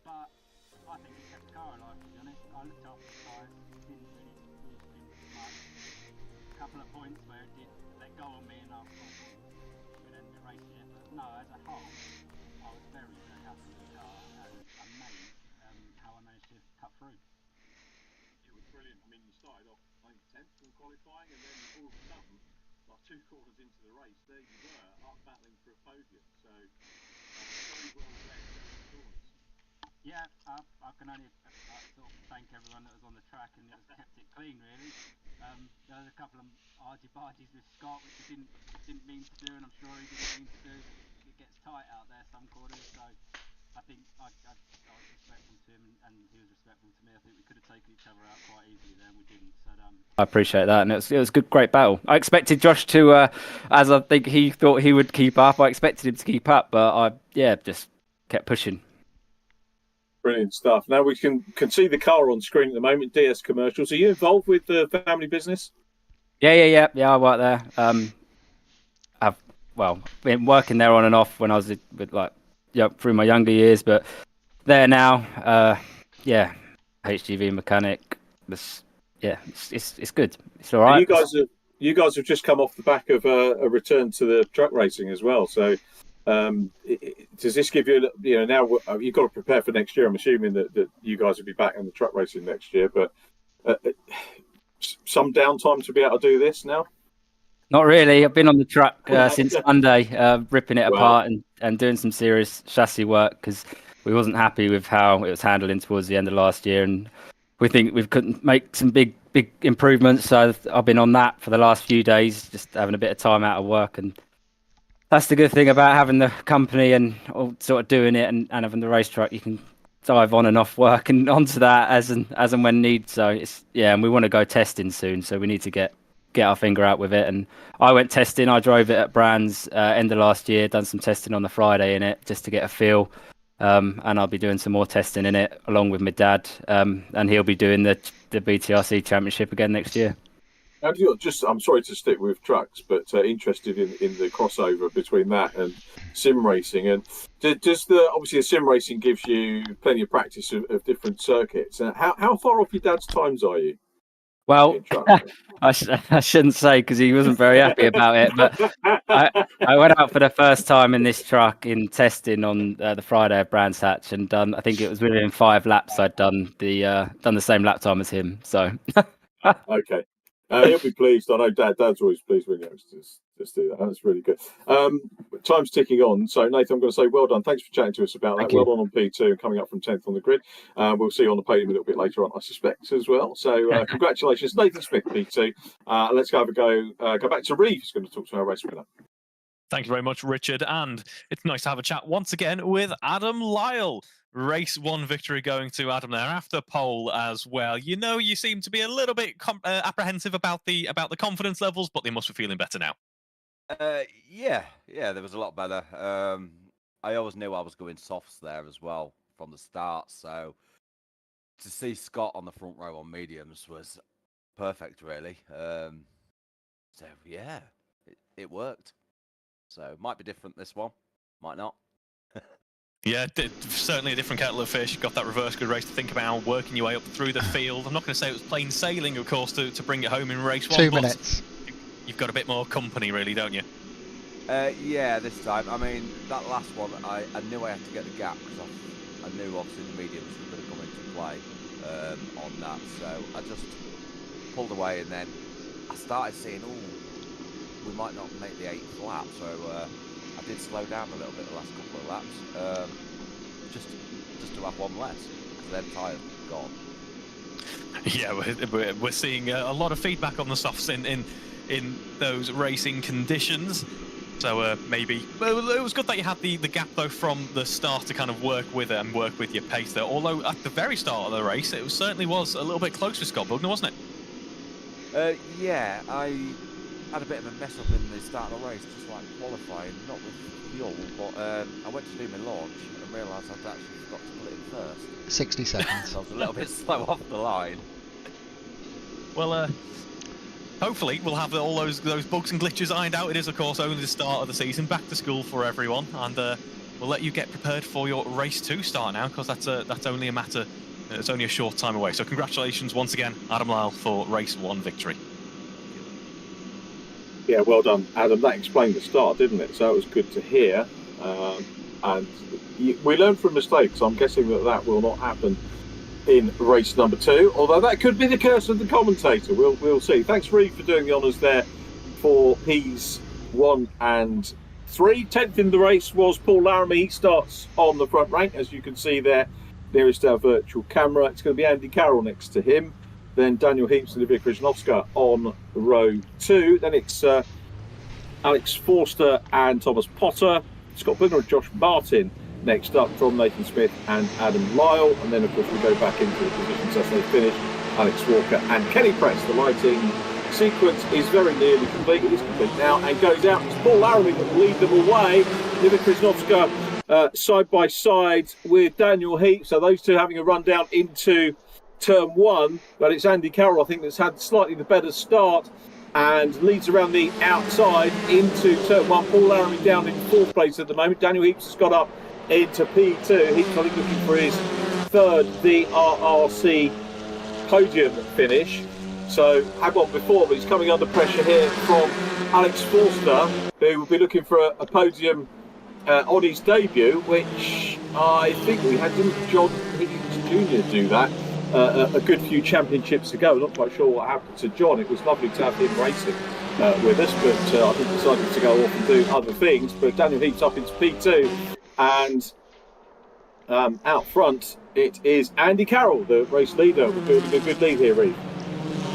but I think he kept the car alive, to be honest. I looked after the tyres, didn't really boost him much. A couple of points where it did let go on me and I thought we'd end the race here. But no, as a whole, I was very, very happy with the car and amazed how I managed to cut through. It was brilliant. I mean, you started off, I think, 10th in qualifying, and then all of a sudden, like 2 corners into the race, there you were, up battling for a podium. So, very well led those corners. Yeah, I can only sort of thank everyone that was on the track and that kept it clean, really. There was a couple of argy-bargies with Scott, which he didn't mean to do, and I'm sure he didn't mean to do. It gets tight out there some corners, so I think I was respectful to him and he was respectful to me. I think we could have taken each other out quite easily there, and we didn't. So I appreciate that, and it was a good, great battle. I expected Josh to, as I think he thought he would keep up. I expected him to keep up, but I just kept pushing. Brilliant stuff. Now we can see the car on screen at the moment. DS Commercials. Are you involved with the family business? Yeah. I work there. I've been working there on and off when I was through my younger years, but there now. HGV mechanic. It's good. It's all right. And you guys have just come off the back of a return to the truck racing as well. So. Does this give you, now you've got to prepare for next year? I'm assuming that you guys will be back in the truck racing next year, but some downtime to be able to do this now? Not really. I've been on the truck since Monday, ripping it apart and doing some serious chassis work because we wasn't happy with how it was handling towards the end of last year, and we think we could make some big improvements. So I've been on that for the last few days, just having a bit of time out of work, and that's the good thing about having the company and sort of doing it and having the race truck. You can dive on and off work and onto that as and when need. So and we want to go testing soon, so we need to get our finger out with it. And I went testing. I drove it at Brands end of last year. Done some testing on the Friday in it just to get a feel. And I'll be doing some more testing in it along with my dad. And he'll be doing the BTRC Championship again next year. I'm sorry to stick with trucks, but interested in the crossover between that and sim racing. And obviously the sim racing gives you plenty of practice of different circuits. How far off your dad's times are you? Well, I shouldn't say because he wasn't very happy about it. But I went out for the first time in this truck in testing on the Friday of Brands Hatch and done. I think it was within 5 laps. I'd done the same lap time as him. So okay. He'll be pleased. I know Dad's always pleased when just do that. That's really good. Time's ticking on. So, Nathan, I'm going to say well done. Thanks for chatting to us about that. Well done on P2 coming up from 10th on the grid. We'll see you on the podium a little bit later on, I suspect, as well. So, congratulations, Nathan Smith, P2. Let's go back to Reeve, who's going to talk to our race winner. Thank you very much, Richard. And it's nice to have a chat once again with Adam Lyle. Race 1 victory going to Adam there after pole as well. You seem to be a little bit apprehensive about the confidence levels, but they must be feeling better now. Yeah, there was a lot better. I always knew I was going softs there as well from the start, so to see Scott on the front row on mediums was perfect, really. So yeah, it worked. So might be different this one, might not. Yeah, certainly a different kettle of fish. Got that reverse grid race to think about, working your way up through the field. I'm not going to say it was plain sailing, of course, to bring it home in race 1. 2 minutes. You've got a bit more company, really, don't you? Yeah, this time. I mean, that last one, I knew I had to get the gap because I knew obviously the mediums were going to come into play on that. So I just pulled away, and then I started seeing, we might not make the 8th lap. So I did slow down a little bit the last couple of laps, just to have one less, because then tyres were gone. Yeah, we're seeing a lot of feedback on the softs in those racing conditions. So maybe it was good that you had the gap though from the start to kind of work with it and work with your pace there. Although at the very start of the race, it certainly was a little bit close for Scott Bugner, wasn't it? Yeah, I had a bit of a mess up in the start of the race, just like qualifying, not with fuel, but I went to do my launch and realised I'd actually forgot to put it in first. 60 seconds. So I was a little bit slow off the line. Well, hopefully we'll have all those bugs and glitches ironed out. It is, of course, only the start of the season, back to school for everyone, and we'll let you get prepared for your race 2 start now, because that's only a matter. It's only a short time away. So congratulations once again, Adam Lyle, for race 1 victory. Yeah, well done, Adam. That explained the start, didn't it? So it was good to hear. And we learned from mistakes. I'm guessing that will not happen in race number 2, although that could be the curse of the commentator. We'll see. Thanks, Reeve, for doing the honours there for P's 1 and 3. 10th in the race was Paul Laramie. He starts on the front rank, as you can see there, nearest our virtual camera. It's going to be Andy Carroll next to him. Then Daniel Heaps and Olivia Krzyżanowska on row 2. Then it's Alex Forster and Thomas Potter. Scott Bugner and Josh Martin next up from Nathan Smith and Adam Lyle. And then, of course, we go back into the positions as they finish. Alex Walker and Kenny Press. The lighting sequence is very nearly complete. It is complete now and goes out. It's Paul Laramie that will lead them away. Olivia Krzyżanowska side by side with Daniel Heaps. So those two having a run down into turn 1, but it's Andy Carroll, I think, that's had slightly the better start and leads around the outside into turn 1. Paul Laramie down in 4th place at the moment. Daniel Heaps has got up into P2. He's probably looking for his 3rd VRRC podium finish. So had one before, but he's coming under pressure here from Alex Forster, who will be looking for a podium on his debut, which I think we had, didn't John Higgins Jr. do that a good few championships ago. I'm not quite sure what happened to John. It was lovely to have him racing with us, but I think decided to go off and do other things. But Daniel Heaps up into P2, and out front it is Andy Carroll, the race leader. We're building a good lead here, Reeve.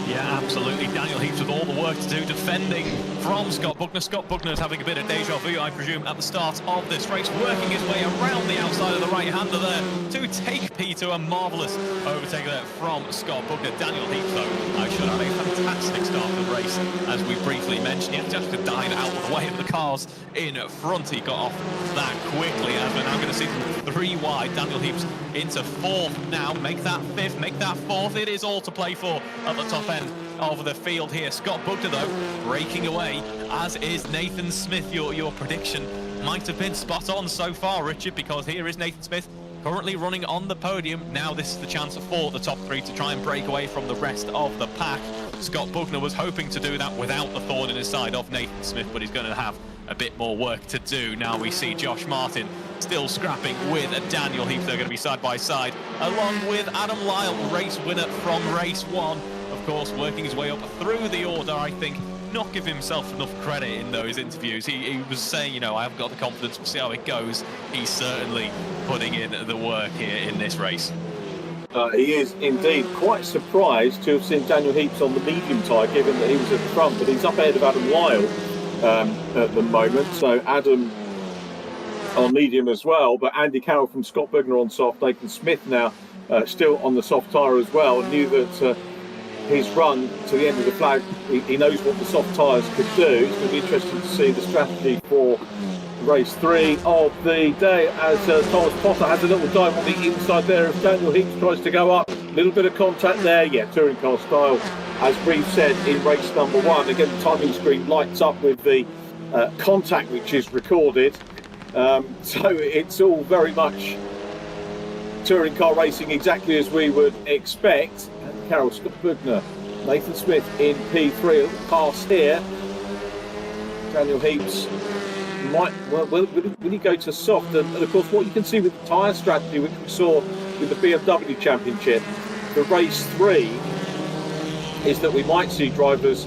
Yeah, absolutely. Daniel Heaps with all the work to do, defending from Scott Bugner. Scott Bugner's having a bit of deja vu, I presume, at the start of this race, working his way around the outside of the right-hander there to take P2. A marvellous overtake there from Scott Bugner. Daniel Heaps, though, should have a fantastic start to the race, as we briefly mentioned. He had just to dive out of the way of the cars in front. He got off that quickly, as we're now going to see 3 wide. Daniel Heaps into 4th now. Make that 5th, make that 4th. It is all to play for at the top end of the field here. Scott Bugner, though, breaking away, as is Nathan Smith. Your prediction might have been spot on so far, Richard, because here is Nathan Smith currently running on the podium. Now this is the chance for the top 3 to try and break away from the rest of the pack. Scott Bugner was hoping to do that without the thorn in his side of Nathan Smith, but he's going to have a bit more work to do. Now we see Josh Martin still scrapping with Daniel Heaps. They're going to be side by side, along with Adam Lyle, race winner from race 1. Of course, working his way up through the order. I think not give himself enough credit in those interviews. He was saying, you know, I haven't got the confidence, we'll see how it goes. He's certainly putting in the work here in this race. He is indeed quite surprised to have seen Daniel Heaps on the medium tyre, given that he was at the front, but he's up ahead of Adam Lyle at the moment. So Adam on medium as well, but Andy Carroll from Scott Bugner on soft. Nathan Smith now still on the soft tyre as well. Knew that his run to the end of the flag, he knows what the soft tyres could do. It's going to be interesting to see the strategy for race 3 of the day, as Thomas Potter has a little dive on the inside there as Daniel Heaps tries to go up. A little bit of contact there, yeah, touring car style, as Reeve said in race number 1. Again, the timing screen lights up with the contact which is recorded. So it's all very much touring car racing, exactly as we would expect. And Carroll, Scott Bugner, Nathan Smith in P3, a little pass here. Daniel Heaps might, well, will he go to soft? And of course, what you can see with the tyre strategy, which we saw with the BMW Championship for race 3, is that we might see drivers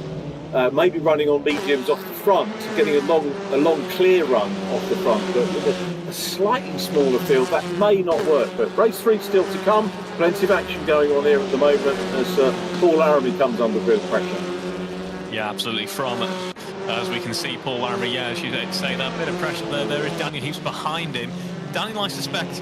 maybe running on mediums off the front, getting a long clear run off the front, but with a slightly smaller field that may not work. But race 3 still to come. Plenty of action going on here at the moment as Paul Laramie comes under real pressure. Yeah, absolutely. From as we can see, Paul Laramie, yeah, as you say, that bit of pressure there. There is Daniel Heaps behind him. Daniel, I suspect,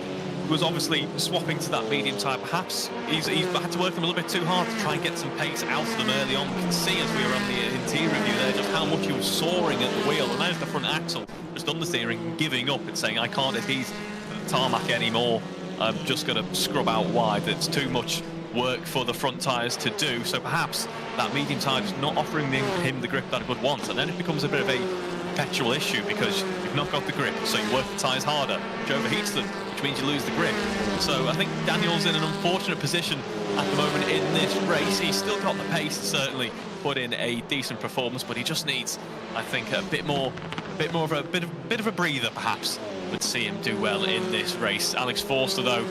was obviously swapping to that medium tyre. Perhaps he's had to work them a little bit too hard to try and get some pace out of them early on. We can see as we were on the interior view there just how much he was soaring at the wheel. And there's the front axle just understeering and giving up and saying, I can't adhere to the tarmac anymore. I'm just going to scrub out wide. It's too much work for the front tyres to do. So perhaps that medium tyre is not offering him the grip that he would want. And then it becomes a bit of a perpetual issue because you've not got the grip, so you work the tyres harder, which overheats them, which means you lose the grip. So I think Daniel's in an unfortunate position at the moment in this race. He's still got the pace to certainly put in a decent performance, but he just needs, I think, a bit of a breather, perhaps, would see him do well in this race. Alex Forster, though,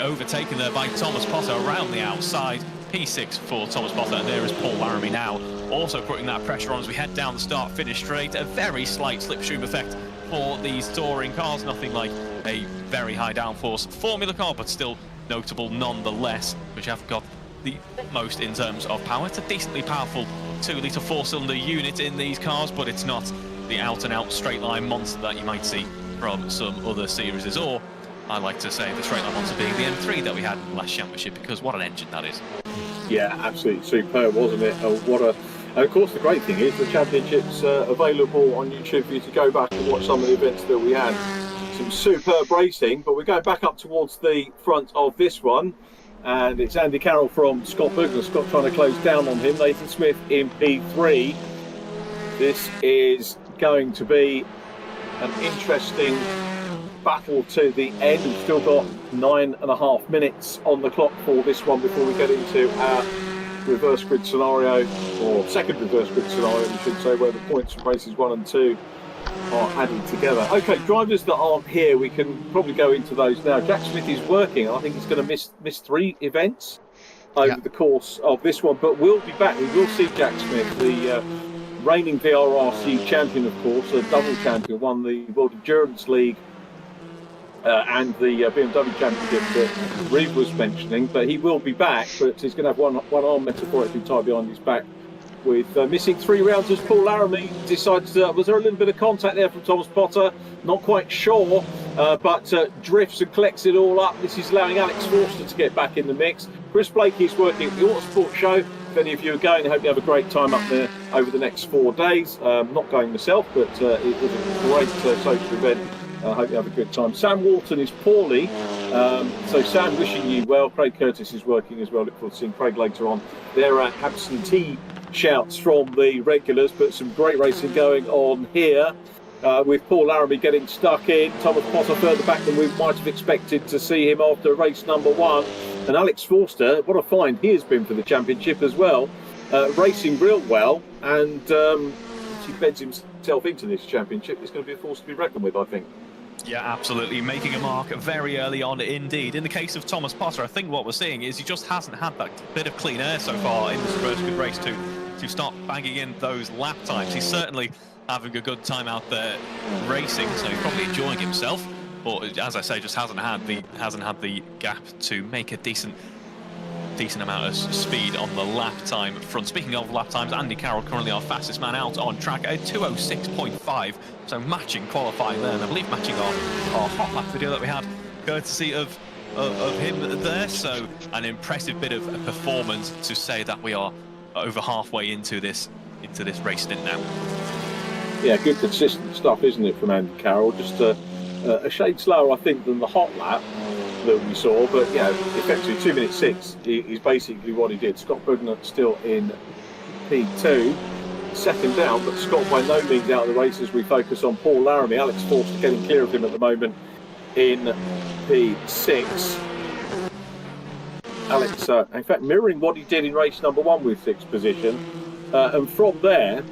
overtaken there by Thomas Potter around the outside. P6 for Thomas Potter, and there is Paul Laramie now, also putting that pressure on as we head down the start-finish straight. A very slight slipstream effect for these touring cars, nothing like a very high downforce Formula car, but still notable nonetheless, which have got the most in terms of power. It's a decently powerful 2-litre 4-cylinder unit in these cars, but it's not the out-and-out straight-line monster that you might see from some other series, or I like to say the straight-line monster being the M3 that we had in the last championship, because what an engine that is. Yeah, absolutely superb, wasn't it? And of course, the great thing is the championship's available on YouTube for you to go back and watch some of the events that we had. Some superb racing, but we're going back up towards the front of this one, and it's Andy Carroll from Scott Bugner. Scott trying to close down on him. Nathan Smith in P3. This is going to be an interesting battle to the end. We've still got 9.5 minutes on the clock for this one before we get into our reverse grid scenario, or second reverse grid scenario, we should say, where the points from races 1 and 2 are added together. Okay, drivers that aren't here, we can probably go into those now. Jack Smith is working. I think he's going to miss 3 events over the course of this one, but we'll be back. We will see Jack Smith, the reigning VRRC champion, of course, a double champion, won the World Endurance League and the BMW Championship that Reeve was mentioning, but he will be back, but he's going to have one arm metaphorically tied behind his back with missing 3 rounds as Paul Laramie decides to, was there a little bit of contact there from Thomas Potter? Not quite sure, but drifts and collects it all up. This is allowing Alex Forster to get back in the mix. Chris Blakey is working at the Autosport Show. If any of you are going, I hope you have a great time up there over the next 4 days. Not going myself, but it was a great social event. I hope you have a good time. Sam Walton is poorly, so Sam, wishing you well. Craig Curtis is working as well. Look forward to seeing Craig later on. There are absentee shouts from the regulars, but some great racing going on here with Paul Laramie getting stuck in. Thomas Potter further back than we might have expected to see him after race number 1. And Alex Forster, what a find he has been for the championship as well, racing real well, and he beds himself into this championship. It's going to be a force to be reckoned with, I think. Yeah, absolutely. Making a mark very early on indeed. In the case of Thomas Potter, I think what we're seeing is he just hasn't had that bit of clean air so far in this first good race to start banging in those lap times. He's certainly having a good time out there racing, so he's probably enjoying himself. But as I say, just hasn't had the gap to make a decent amount of speed on the lap time front. Speaking of lap times, Andy Carroll currently our fastest man out on track, a 2:06.5, so matching qualifying there, and I believe matching our hot lap video that we had courtesy of him there. So an impressive bit of a performance to say that we are over halfway into this race stint now. Yeah, good consistent stuff, isn't it, from Andy Carroll? Just a shade slower, I think, than the hot lap that we saw, but yeah, effectively 2 minutes 6 is basically what he did. Scott Bugner still in P2, second down, but Scott by no means out of the race as we focus on Paul Laramie. Alex Forster getting clear of him at the moment in P6. Alex, in fact, mirroring what he did in race number 1 with 6th position, and from there,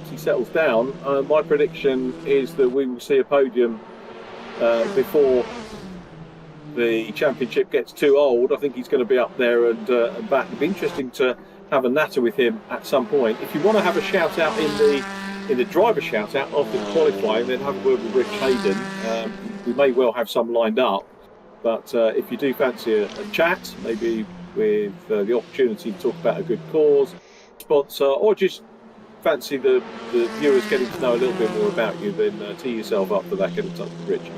as he settles down, my prediction is that we will see a podium before the championship gets too old. I think he's going to be up there and back. It'd be interesting to have a natter with him at some point. If you want to have a shout out in the driver shout out after qualifying, then have a word with Rich Hayden. We may well have some lined up, but if you do fancy a chat, maybe with the opportunity to talk about a good cause, sponsor, or just fancy the viewers getting to know a little bit more about you, then tee yourself up for that. Get in touch with Rich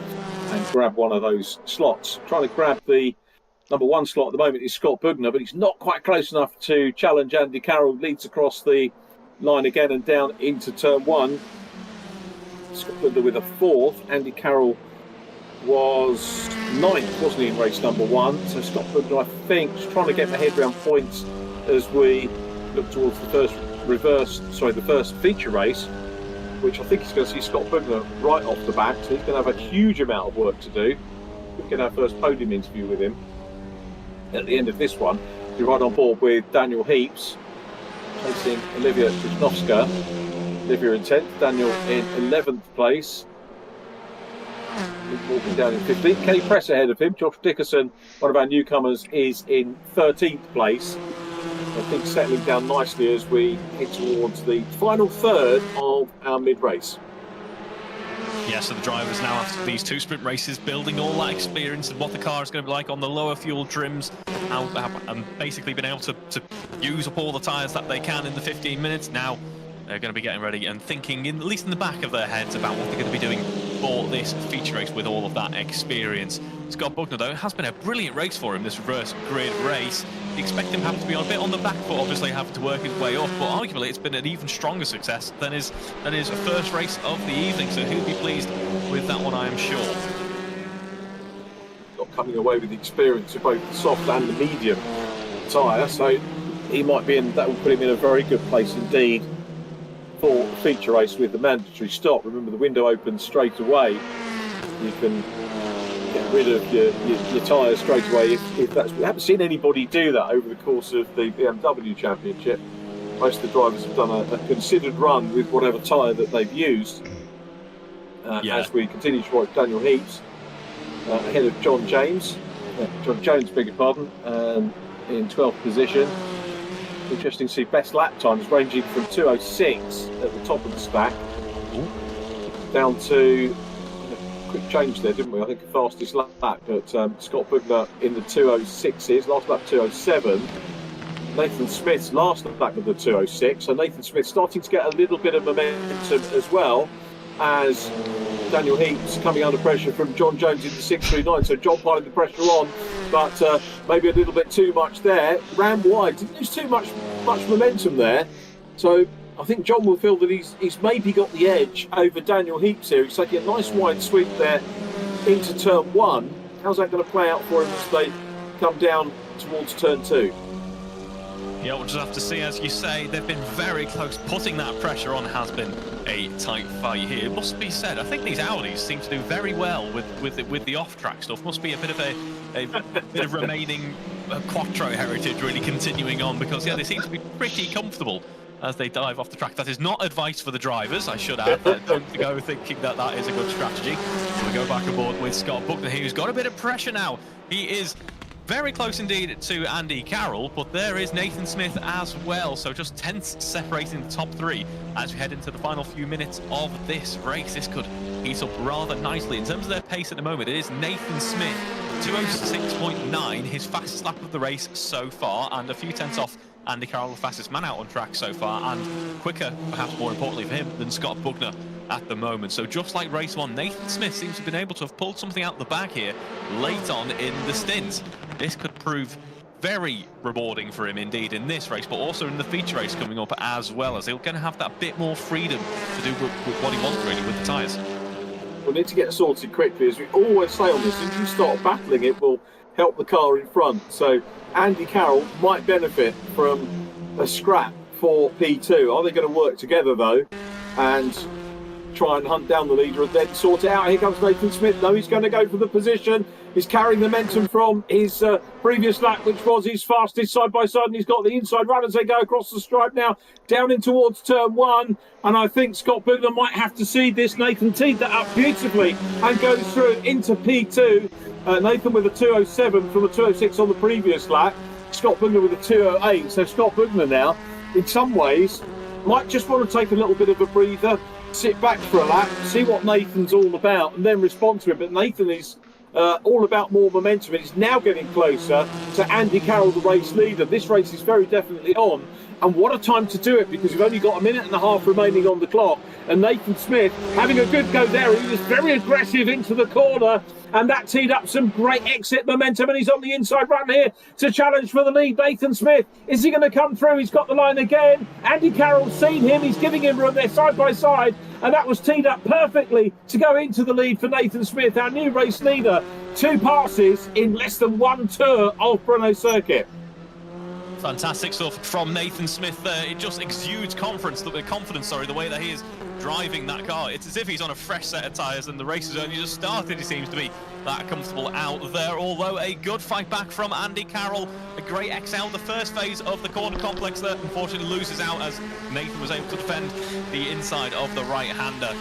and grab one of those slots. Trying to grab the number 1 slot at the moment is Scott Bugner, but he's not quite close enough to challenge Andy Carroll. Leads across the line again and down into turn 1. Scott Bugner with a 4th. Andy Carroll was 9th, wasn't he, in race number 1? So Scott Bugner, I think, is trying to get my head around points as we look towards the first feature race. which I think he's going to see Scott Bugner right off the back, so he's going to have a huge amount of work to do. We'll get our first podium interview with him at the end of this one. You're right on board with Daniel Heaps, chasing Olivia Wisnowska. Olivia in 10th, Daniel in 11th place. He's walking down in 15th. Kenny Press ahead of him. Josh Dickerson, one of our newcomers, is in 13th place. I think settling down nicely as we head towards the final third of our mid-race. Yeah, so the drivers now, after these 2 sprint races, building all that experience of what the car is going to be like on the lower fuel trims, and basically been able to use up all the tyres that they can in the 15 minutes. Now they're going to be getting ready and thinking, at least in the back of their heads, about what they're going to be doing for this feature race with all of that experience. Scott Bugner, though, it has been a brilliant race for him, this reverse grid race. You expect him to be a bit on the back foot, obviously having to work his way up, but arguably it's been an even stronger success than his first race of the evening, so he'll be pleased with that one, I am sure. Not coming away with the experience of both the soft and the medium tyre, so he might be in, that will put him in a very good place indeed for the feature race with the mandatory stop. Remember, the window opens straight away. You can get rid of your tyres straight away if that's. We haven't seen anybody do that over the course of the BMW Championship. Most of the drivers have done a considered run with whatever tyre that they've used. As we continue to watch Daniel Heaps ahead of John Jones, beg your pardon, in 12th position. Interesting to see best lap times ranging from 2:06 at the top of the stack down to a quick change there, didn't we? I think the fastest lap, but Scott Bugner in the 2:06s, last lap 2:07. Nathan Smith's last lap of the 2:06, so Nathan Smith starting to get a little bit of momentum as well as Daniel Heaps coming under pressure from John Jones in the 6:39. So John piling the pressure on, but maybe a little bit too much there. Ran wide, didn't lose too much momentum there. So I think John will feel that he's maybe got the edge over Daniel Heaps here. He's taking a nice wide sweep there into turn 1. How's that going to play out for him as they come down towards turn 2? Yeah, we'll just have to see. As you say, they've been very close. Putting that pressure on has been a tight fight here. It must be said, I think these Audis seem to do very well with the off-track stuff. Must be a bit of a bit of remaining Quattro heritage really continuing on, because yeah, they seem to be pretty comfortable as they dive off the track. That is not advice for the drivers, I should add. Don't go thinking that that is a good strategy. We go back aboard with Scott Bugner here, who's got a bit of pressure now. He is very close indeed to Andy Carroll, but there is Nathan Smith as well. So just tenths separating the top 3 as we head into the final few minutes of this race. This could heat up rather nicely. In terms of their pace at the moment, it is Nathan Smith, 2:06.9, his fastest lap of the race so far, and a few tenths off Andy Carroll, the fastest man out on track so far, and quicker, perhaps more importantly for him, than Scott Bugner at the moment. So just like race 1, Nathan Smith seems to have been able to have pulled something out the bag here late on in the stint. This could prove very rewarding for him indeed in this race, but also in the feature race coming up as well, as he's going to have that bit more freedom to do with what he wants really with the tyres. We'll need to get sorted quickly, as we always say on this. If you start battling, it will help the car in front. So Andy Carroll might benefit from a scrap for P2. Are they going to work together though and try and hunt down the leader and then sort it out? Here comes Nathan Smith. No, he's going to go for the position. He's carrying the momentum from his previous lap, which was his fastest side by side, and he's got the inside run as they go across the stripe now, down in towards turn 1. And I think Scott Bugner might have to see this. Nathan teed that up beautifully and goes through into P2. Nathan with a 2:07 from a 2:06 on the previous lap. Scott Bugner with a 2:08. So Scott Bugner now, in some ways, might just want to take a little bit of a breather, sit back for a lap, see what Nathan's all about, and then respond to it. But Nathan is all about more momentum, and he's now getting closer to Andy Carroll, the race leader. This race is very definitely on, and what a time to do it, because you've only got a minute and a half remaining on the clock. And Nathan Smith having a good go there. He was very aggressive into the corner, and that teed up some great exit momentum, and he's on the inside run here to challenge for the lead. Nathan Smith, is he going to come through? He's got the line again. Andy Carroll's seen him, he's giving him room there side by side, and that was teed up perfectly to go into the lead for Nathan Smith, our new race leader. 2 passes in less than 1 tour of Brno circuit. Fantastic stuff from Nathan Smith there. It just exudes confidence, the way that he is driving that car. It's as if he's on a fresh set of tyres and the race has only just started. He seems to be that comfortable out there, although a good fight back from Andy Carroll. A great XL, the first phase of the corner complex there, unfortunately loses out as Nathan was able to defend the inside of the right-hander.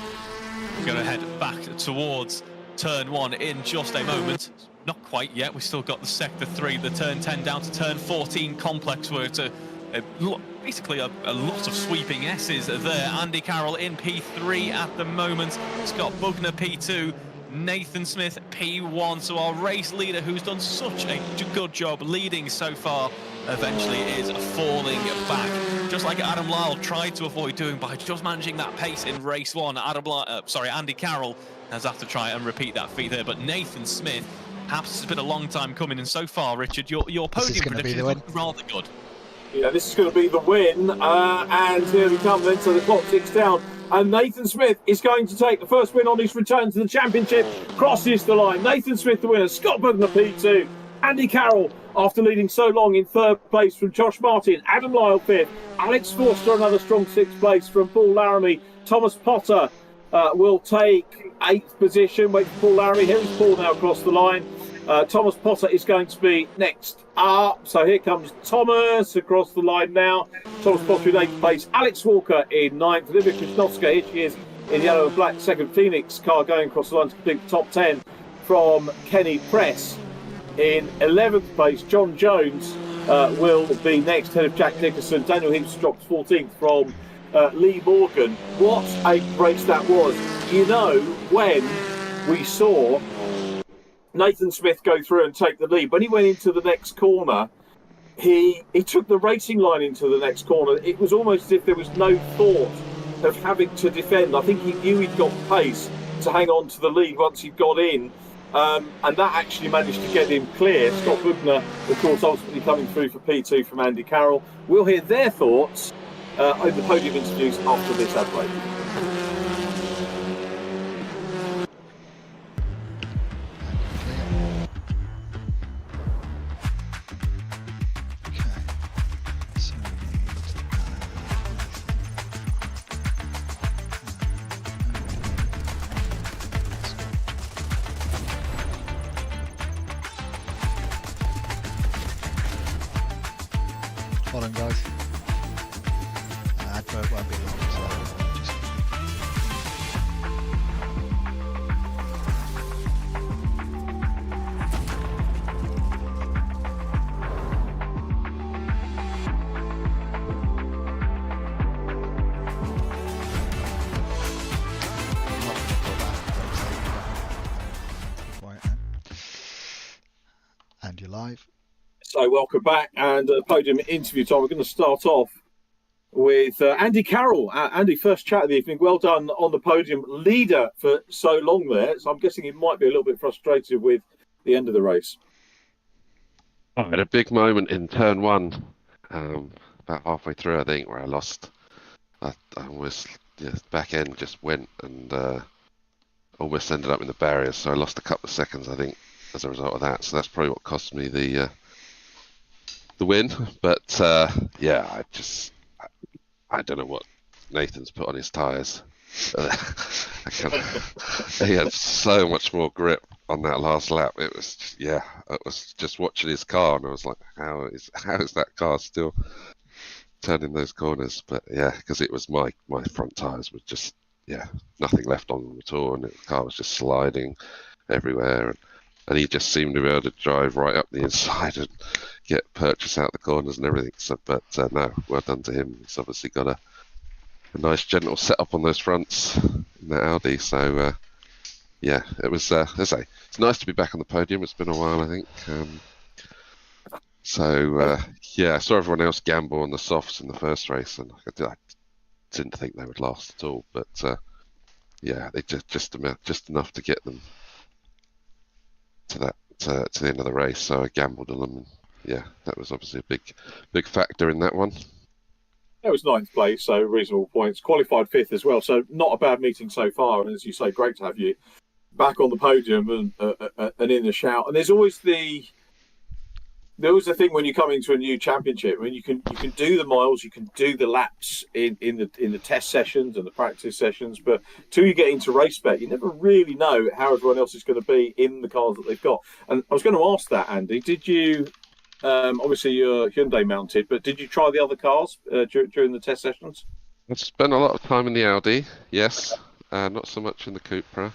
We're going to head back towards turn 1 in just a moment. Not quite yet, we've still got the sector 3, the turn 10 down to turn 14 complex, where it's basically a lot of sweeping S's there. Andy Carroll in P3 at the moment, Scott Bugner P2, Nathan Smith P1. So our race leader, who's done such a good job leading so far, eventually is falling back, just like Adam Lyle tried to avoid doing by just managing that pace in race 1. Andy Carroll has had to try and repeat that feat there, but Nathan Smith, perhaps it's been a long time coming, and so far, Richard, your podium prediction is rather good. Yeah, this is going to be the win, and here we come then, so the clock ticks down, and Nathan Smith is going to take the first win on his return to the championship, crosses the line. Nathan Smith the winner, Scott Bugner P2, Andy Carroll, after leading so long, in third place from Josh Martin, Adam Lyle fifth, Alex Forster another strong sixth place from Paul Laramie, Thomas Potter will take 8th position. Wait for Paul Laramie. Here is Paul now across the line. Thomas Potter is going to be next up. So here comes Thomas across the line now. Thomas Potter in 8th place. Alex Walker in 9th. Olivia Krasnowska, here she is in yellow and black. Second Phoenix car going across the line to complete the top 10 from Kenny Press. In 11th place, John Jones will be next, ahead of Jack Dickerson. Daniel Hibbs drops 14th from Lee Morgan. What a race that was. You know, when we saw Nathan Smith go through and take the lead, when he went into the next corner, he took the racing line into the next corner. It was almost as if there was no thought of having to defend. I think he knew he'd got pace to hang on to the lead once he got in. And that actually managed to get him clear. Scott Bugner, of course, ultimately coming through for P2 from Andy Carroll. We'll hear their thoughts over the podium interviews after this ad break. Hold on, guys. Advert won't be long, so just... And you're live. So welcome back, and podium interview time. We're going to start off with Andy Carroll. Andy, first chat of the evening. Well done on the podium, leader for so long there. So I'm guessing he might be a little bit frustrated with the end of the race. I had a big moment in turn 1, about halfway through, I think, where I lost. I almost, back end just went and almost ended up in the barriers. So I lost a couple of seconds, I think, as a result of that. So that's probably what cost me the win. But I don't know what Nathan's put on his tyres. He had so much more grip on that last lap. It was just watching his car, and I was like, how is that car still turning those corners? But yeah, because it was my front tyres were just nothing left on them at all, and the car was just sliding everywhere, and he just seemed to be able to drive right up the inside and get purchase out the corners and everything. So, but no, well done to him. He's obviously got a nice gentle setup on those fronts in that Audi. So it was. It's nice to be back on the podium. It's been a while, I think. I saw everyone else gamble on the softs in the first race, and I didn't think they would last at all. But they just enough to get them to the end of the race. So I gambled on them. And, that was obviously a big factor in that one. It was 9th place, so reasonable points. Qualified 5th as well, so not a bad meeting so far. And as you say, great to have you back on the podium and in the shout. And there's always the there was a thing when you come into a new championship, when you can do the miles, you can do the laps in the test sessions and the practice sessions, but till you get into race spec, you never really know how everyone else is going to be in the cars that they've got. And I was going to ask that, Andy, did you? Obviously, you're Hyundai mounted, but did you try the other cars during the test sessions? I spent a lot of time in the Audi, yes, not so much in the Cupra,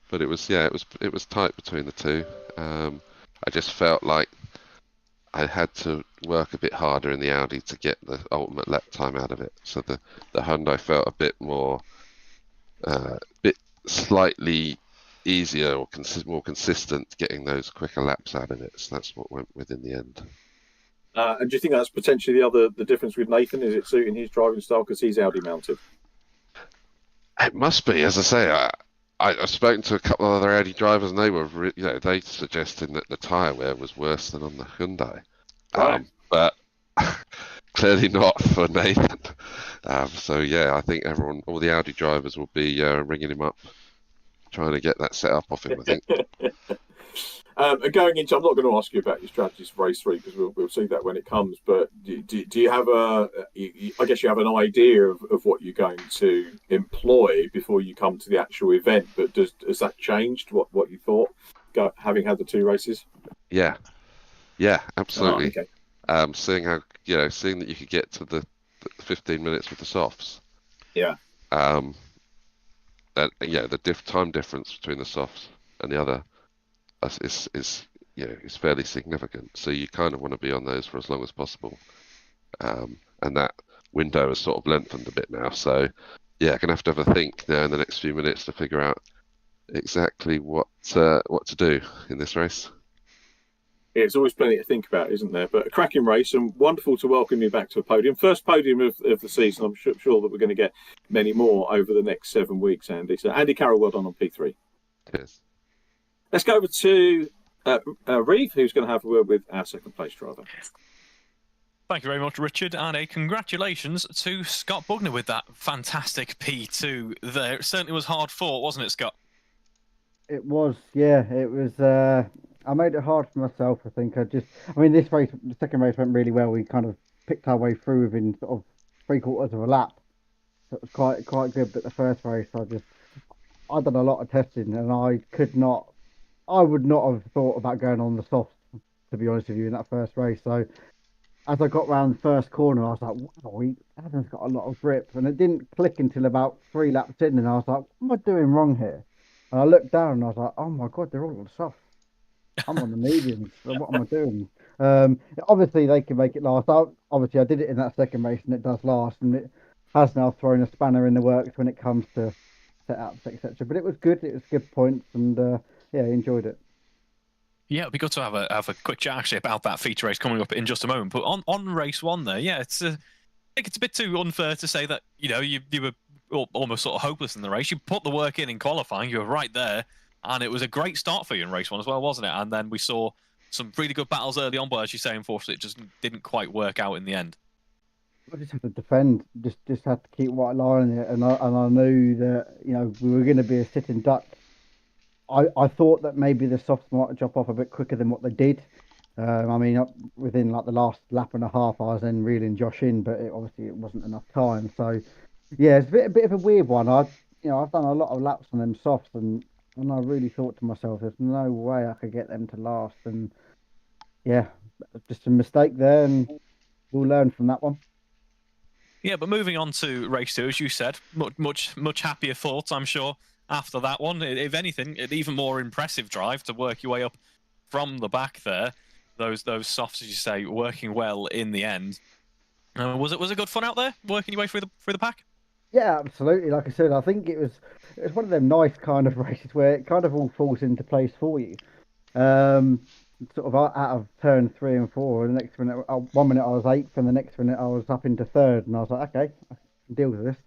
but it was tight between the two. I just felt like I had to work a bit harder in the Audi to get the ultimate lap time out of it. So the Hyundai felt a bit more, bit slightly easier or more consistent getting those quicker laps out of it. So that's what went with in the end. And do you think that's potentially the difference with Nathan? Is it suiting his driving style because he's Audi mounted? It must be, as I say. I've spoken to a couple of other Audi drivers, and they were, they suggesting that the tyre wear was worse than on the Hyundai. Right. But clearly not for Nathan. So yeah, I think all the Audi drivers will be ringing him up, trying to get that set up off him, I think. And going into, I'm not going to ask you about your strategies for race 3 because we'll see that when it comes. But do you have I guess you have an idea of what you're going to employ before you come to the actual event. But has that changed what you thought, having had the 2 races? Yeah, absolutely. Oh, okay. Seeing how seeing that you could get to the 15 minutes with the softs. Yeah. The time difference between the softs and the other is fairly significant. So you kind of want to be on those for as long as possible, and that window has sort of lengthened a bit now. So yeah, gonna have to have a think now in the next few minutes to figure out exactly what to do in this race. It's always plenty to think about, isn't there? But a cracking race, and wonderful to welcome you back to a podium. First podium of the season. I'm sure that we're going to get many more over the next 7 weeks, Andy. So Andy Carroll, well done on P3. Cheers. Let's go over to Reeve, who's going to have a word with our second place driver. Thank you very much, Richard, and a congratulations to Scott Bugner with that fantastic P2 there. It certainly was hard fought, wasn't it, Scott? It was, yeah. It was. I made it hard for myself. I think this race, the second race went really well. We kind of picked our way through within sort of 3/4 of a lap. So it was quite good. But the first race, I done a lot of testing, and I would not have thought about going on the soft, to be honest with you, in that first race. So as I got round the first corner, I was like, wow, Adam's got a lot of grip. And it didn't click until about 3 laps in, and I was like, what am I doing wrong here? And I looked down and I was like, oh my God, they're all on the soft. I'm on the mediums. So what am I doing? Obviously, they can make it last. Obviously, I did it in that second race and it does last. And it has now thrown a spanner in the works when it comes to setups, etc. But it was good. It was good points. And yeah, enjoyed it. Yeah, it'd be good to have a quick chat actually about that feature race coming up in just a moment. But on race 1 there, yeah, I think it's a bit too unfair to say that you were almost sort of hopeless in the race. You put the work in qualifying. You were right there, and it was a great start for you in race 1 as well, wasn't it? And then we saw some really good battles early on, but as you say, unfortunately, it just didn't quite work out in the end. I just had to defend. Just had to keep white line it, and I knew that we were going to be a sitting duck. I thought that maybe the softs might drop off a bit quicker than what they did. Within like the last lap and a half, I was then reeling Josh in, but obviously it wasn't enough time. So yeah, it's a bit of a weird one. I've done a lot of laps on them softs, and I really thought to myself, there's no way I could get them to last. And yeah, just a mistake there, and we'll learn from that one. Yeah, but moving on to race 2, as you said, much happier thoughts, I'm sure, after that one. If anything, an even more impressive drive to work your way up from the back there. Those softs, as you say, working well in the end. Was it good fun out there, working your way through the pack? Yeah, absolutely. Like I said, I think it was one of them nice kind of races where it kind of all falls into place for you. Sort of out of turn 3 and 4, and the next minute, 1 minute I was 8th, and the next minute I was up into 3rd, and I was like, okay, I can deal with this.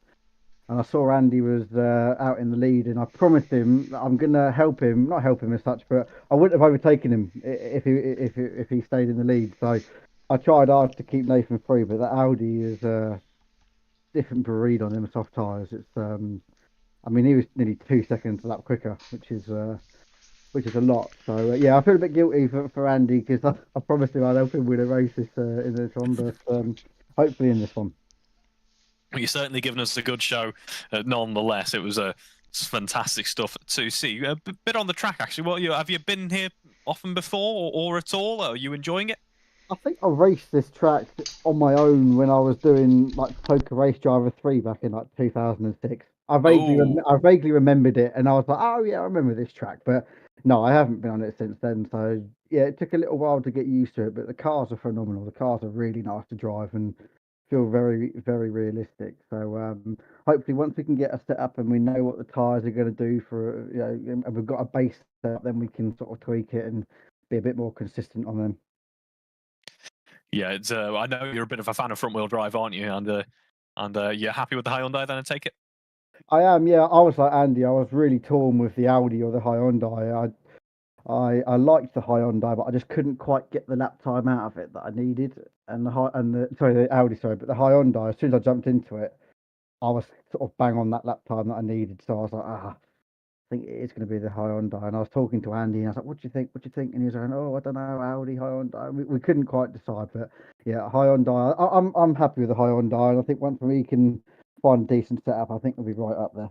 And I saw Andy was out in the lead, and I promised him that I'm going to not help him as such, but I wouldn't have overtaken him if he stayed in the lead. So I tried hard to keep Nathan free, but that Audi is a different breed on them soft tyres. It's he was nearly 2 seconds a lap quicker, which is which is a lot. So yeah, I feel a bit guilty for Andy because I promised him I'd help him win a race in this one, but hopefully in this one. Well, you're certainly given us a good show, nonetheless. It was fantastic stuff to see. A bit on the track, actually. Have you been here often before or at all? Are you enjoying it? I think I raced this track on my own when I was doing like Poker Race Driver 3 back in like 2006. I vaguely remembered it, and I was like, oh yeah, I remember this track. But no, I haven't been on it since then. So yeah, it took a little while to get used to it. But the cars are phenomenal. The cars are really nice to drive and feel very, very realistic. So hopefully, once we can get a set up and we know what the tyres are going to do for, and we've got a base set up, then we can sort of tweak it and be a bit more consistent on them. Yeah, it's. I know you're a bit of a fan of front-wheel drive, aren't you? And you're happy with the Hyundai, then I take it. I am, yeah. I was like Andy. I was really torn with the Audi or the Hyundai. I liked the Hyundai, but I just couldn't quite get the lap time out of it that I needed. And the Audi, but the Hyundai. As soon as I jumped into it, I was sort of bang on that lap time that I needed. So I was like, I think it is going to be the Hyundai. And I was talking to Andy, and I was like, "What do you think? What do you think?" And he was going, "Oh, I don't know, Audi, Hyundai." We couldn't quite decide, but yeah, Hyundai. I'm happy with the Hyundai, and I think once we can find a decent setup, I think we'll be right up there.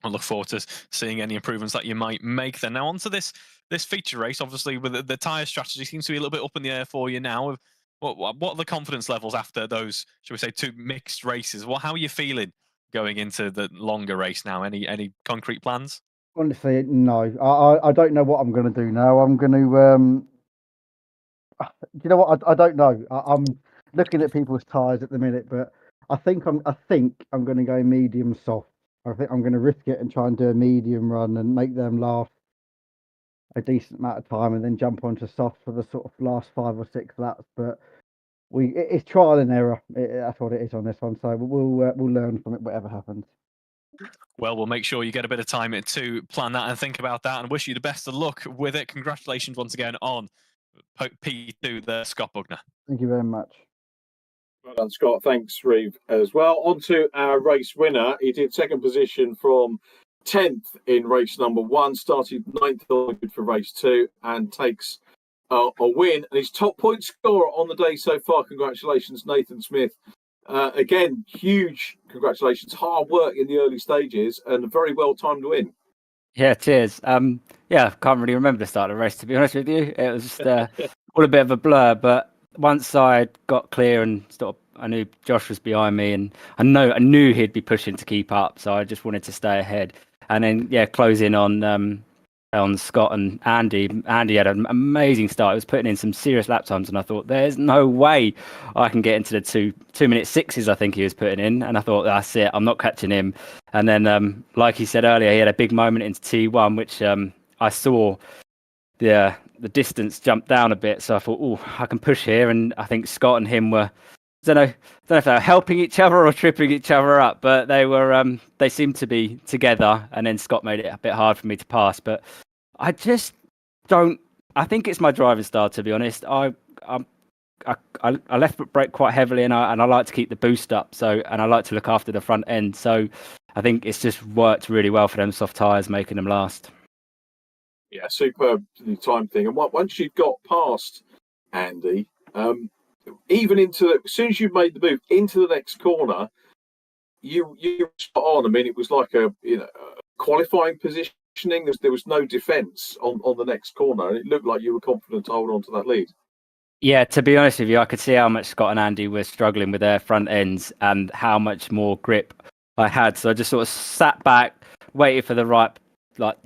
I look forward to seeing any improvements that you might make then. Now, onto this feature race, obviously, with the tyre strategy seems to be a little bit up in the air for you now. What are the confidence levels after those, shall we say, 2 mixed races? How are you feeling going into the longer race now? Any concrete plans? Honestly, no. I don't know what I'm going to do now. I'm going to... you know what? I don't know. I'm looking at people's tyres at the minute, but I think I'm going to go medium soft. I think I'm going to risk it and try and do a medium run and make them last a decent amount of time, and then jump onto soft for the sort of last 5 or 6 laps. But it's trial and error. That's what it is on this one. So we'll learn from it, whatever happens. Well, we'll make sure you get a bit of time to plan that and think about that, and wish you the best of luck with it. Congratulations once again on P2 there, Scott Bugner. Thank you very much. Well done, Scott. Thanks, Reeve, as well. On to our race winner. He did second position from 10th in race number 1, started 9th for race 2, and takes a win. And his top point scorer on the day so far. Congratulations, Nathan Smith. Again, huge congratulations. Hard work in the early stages and a very well-timed win. Yeah, cheers. Yeah, I can't really remember the start of the race, to be honest with you. It was just all a bit of a blur, but once I got clear and I knew Josh was behind me, and I knew he'd be pushing to keep up, so I just wanted to stay ahead. And then close in on Scott and Andy. Andy had an amazing start. He was putting in some serious lap times, and I thought, there's no way I can get into the 2-minute 6s, I think he was putting in. And I thought, that's it, I'm not catching him. And then, like he said earlier, he had a big moment into T1, which I saw the distance jump down a bit. So I thought, oh, I can push here. And I think Scott and him were, I don't know if they were helping each other or tripping each other up, but they seemed to be together. And then Scott made it a bit hard for me to pass. But I just don't. I think it's my driving style, to be honest. I left foot brake quite heavily, and I like to keep the boost up. And I like to look after the front end. So I think it's just worked really well for them soft tyres, making them last. Yeah, superb time thing. And once you got past Andy, even as soon as you made the move into the next corner, you were spot on. I mean, it was like a qualifying positioning. There was no defence on the next corner, and it looked like you were confident to hold on to that lead. Yeah, to be honest with you, I could see how much Scott and Andy were struggling with their front ends and how much more grip I had. So I just sort of sat back, waited for the right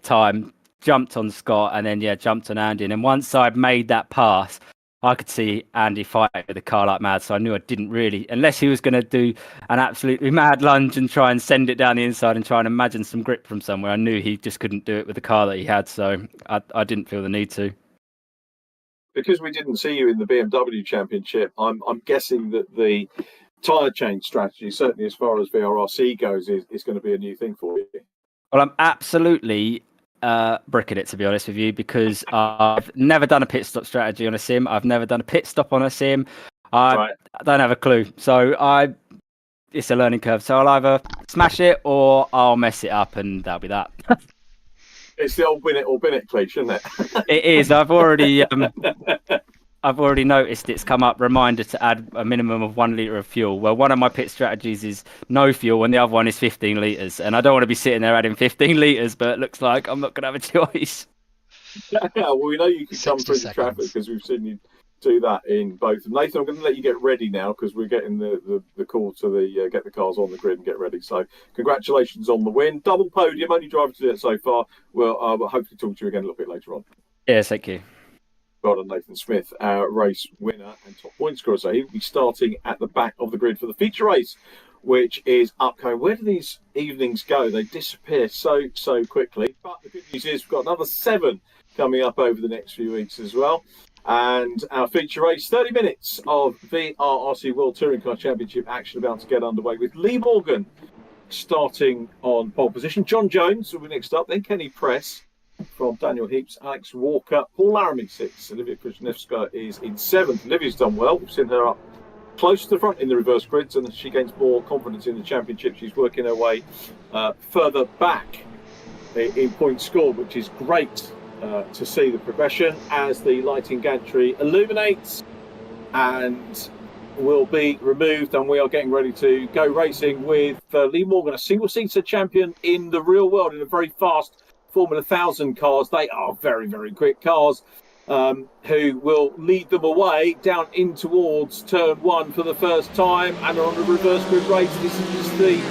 time, jumped on Scott, and then jumped on Andy. And then once I'd made that pass, I could see Andy fighting with the car like mad. So I knew I didn't really, unless he was going to do an absolutely mad lunge and try and send it down the inside and try and imagine some grip from somewhere, I knew he just couldn't do it with the car that he had. So I didn't feel the need to. Because we didn't see you in the BMW Championship, I'm guessing that the tyre change strategy, certainly as far as VRRC goes, is going to be a new thing for you. Well, I'm absolutely bricking it, to be honest with you, because I've never done a pit stop strategy on a sim. I've never done a pit stop on a sim. I don't have a clue. So it's a learning curve. So I'll either smash it or I'll mess it up, and that'll be that. It's the old win it or bin it cliche, isn't it? It is. I've already noticed it's come up, reminder to add a minimum of 1 litre of fuel. Well, one of my pit strategies is no fuel and the other one is 15 litres. And I don't want to be sitting there adding 15 litres, but it looks like I'm not going to have a choice. Well, we know you can come 60 through the traffic seconds. because we've seen you do that in both. Nathan, I'm going to let you get ready now because we're getting the call to get the cars on the grid and get ready. So congratulations on the win. Double podium, only driver to do it so far. Well, we'll hopefully talk to you again a little bit later on. Yes, thank you. Well done, Nathan Smith, our race winner and top point scorer. So he will be starting at the back of the grid for the feature race, which is upcoming. Where do these evenings go? They disappear so quickly. But the good news is we've got another 7 coming up over the next few weeks as well. And our feature race, 30 minutes of VRRC World Touring Car Championship action about to get underway with Lee Morgan starting on pole position. John Jones will be next up, then Kenny Press from Daniel Heaps, Alex Walker, Paul Laramie 6th, Olivia Krasnevska is in 7th. Olivia's done well. We've seen her up close to the front in the reverse grids, and as she gains more confidence in the championship, she's working her way further back in point score, which is great to see the progression as the lighting gantry illuminates and will be removed, and we are getting ready to go racing with Lee Morgan, a single-seater champion in the real world in a very fast Formula 1000 cars. They are very, very quick cars who will lead them away down in towards turn 1 for the first time and are on a reverse grid race. This is the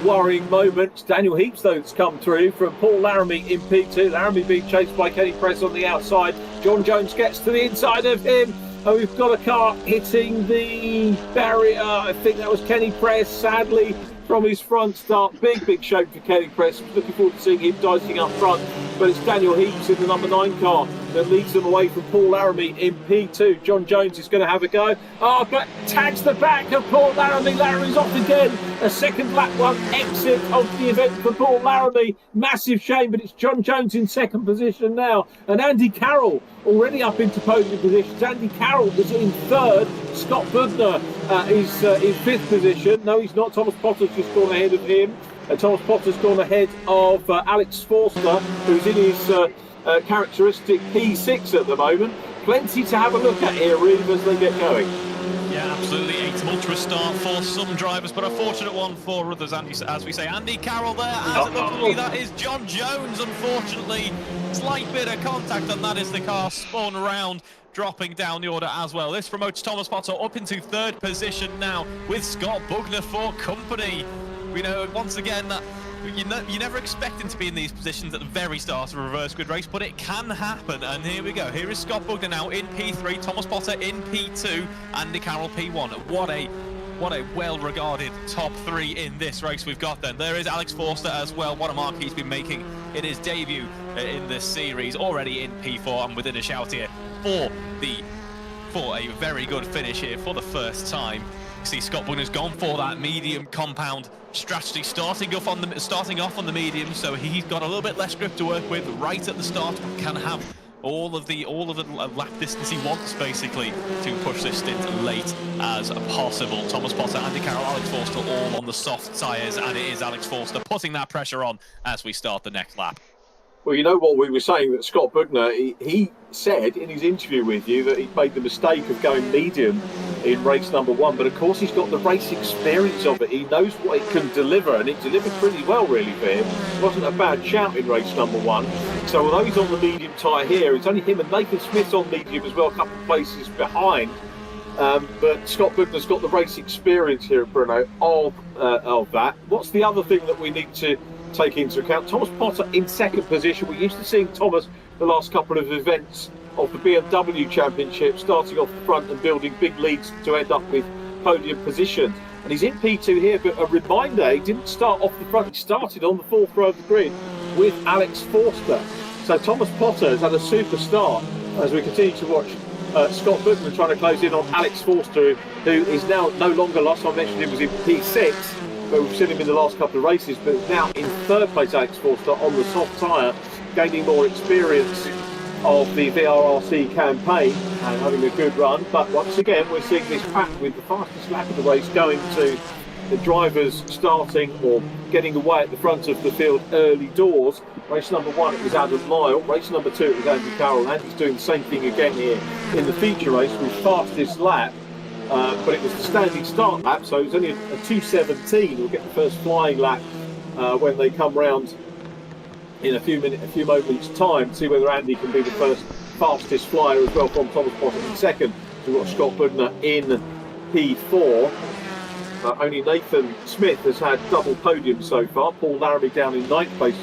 worrying moment. It's Daniel Heaps, though, that's come through from Paul Laramie in P2. Laramie being chased by Kenny Press on the outside. John Jones gets to the inside of him. Oh, we've got a car hitting the barrier. I think that was Kenny Press, sadly, from his front start. Big shame for Kenny Press. Looking forward to seeing him dicing up front. But it's Daniel Heaps in the number 9 car that leads them away from Paul Laramie in P2. John Jones is going to have a go. Oh, but tags the back of Paul Laramie. Laramie's off again. A second lap 1 exit of the event for Paul Laramie. Massive shame, but it's John Jones in 2nd position now. And Andy Carroll already up into podium positions. Andy Carroll is in 3rd. Scott Budner is in 5th position. No, he's not. Thomas Potter's just gone ahead of him. Thomas Potter's gone ahead of Alex Forster, who's in his characteristic P6 at the moment. Plenty to have a look at here, really, as they get going. Yeah, absolutely. A tumultuous start for some drivers, but a fortunate one for others. As we say, Andy Carroll there. As it looks to be, that is John Jones, unfortunately. Slight bit of contact, and that is the car spun around, dropping down the order as well. This promotes Thomas Potter up into 3rd position now with Scott Bugner for company. We know once again that you never expect him to be in these positions at the very start of a reverse grid race, but it can happen. And here we go. Here is Scott Bugner now in P3, Thomas Potter in P2, Andy Carroll P1. What a well-regarded top 3 in this race we've got then. There is Alex Forster as well. What a mark he's been making in his debut in this series, already in P4 and within a shout here for a very good finish here for the first time. You see Scott Bugner's gone for that medium compound strategy, starting off on the medium, so he's got a little bit less grip to work with right at the start, but can have all of the lap distance he wants basically to push this stint late as possible. Thomas Potter, Andy Carroll, Alex Forster all on the soft tyres, and it is Alex Forster putting that pressure on as we start the next lap. Well, you know what we were saying, that Scott Bugner, he said in his interview with you that he made the mistake of going medium in race number 1, but of course he's got the race experience of it. He knows what it can deliver, and it delivered pretty well really for him. It wasn't a bad shout in race number 1. So although he's on the medium tyre here, it's only him and Nathan Smith's on medium as well, a couple of places behind. But Scott Bugner's got the race experience here at Brno of that. What's the other thing that we need to take into account? Thomas Potter in 2nd position. We're used to seeing Thomas the last couple of events of the BMW Championship starting off the front and building big leads to end up with podium positions. And he's in P2 here, but a reminder, he didn't start off the front, he started on the 4th row of the grid with Alex Forster. So Thomas Potter has had a super start as we continue to watch Scott Bugner trying to close in on Alex Forster, who is now no longer lost. I mentioned he was in P6, but we've seen him in the last couple of races, but now in 3rd place, Alex Forster on the soft tyre, gaining more experience of the VRRC campaign and having a good run. But once again, we're seeing this pattern with the fastest lap of the race going to the drivers starting or getting away at the front of the field early doors. Race number 1, it was Adam Lyle. Race number 2, it was Andy Carroll. Andy's doing the same thing again here in the feature race with fastest lap. But it was the standing start lap, so it was only a 2:17. We'll get the first flying lap when they come round in a few moments' time. See whether Andy can be the first fastest flyer as well from Thomas Potter in second. So we've got Scott Budner in P4. Only Nathan Smith has had double podiums so far. Paul Laramie down in 9th place,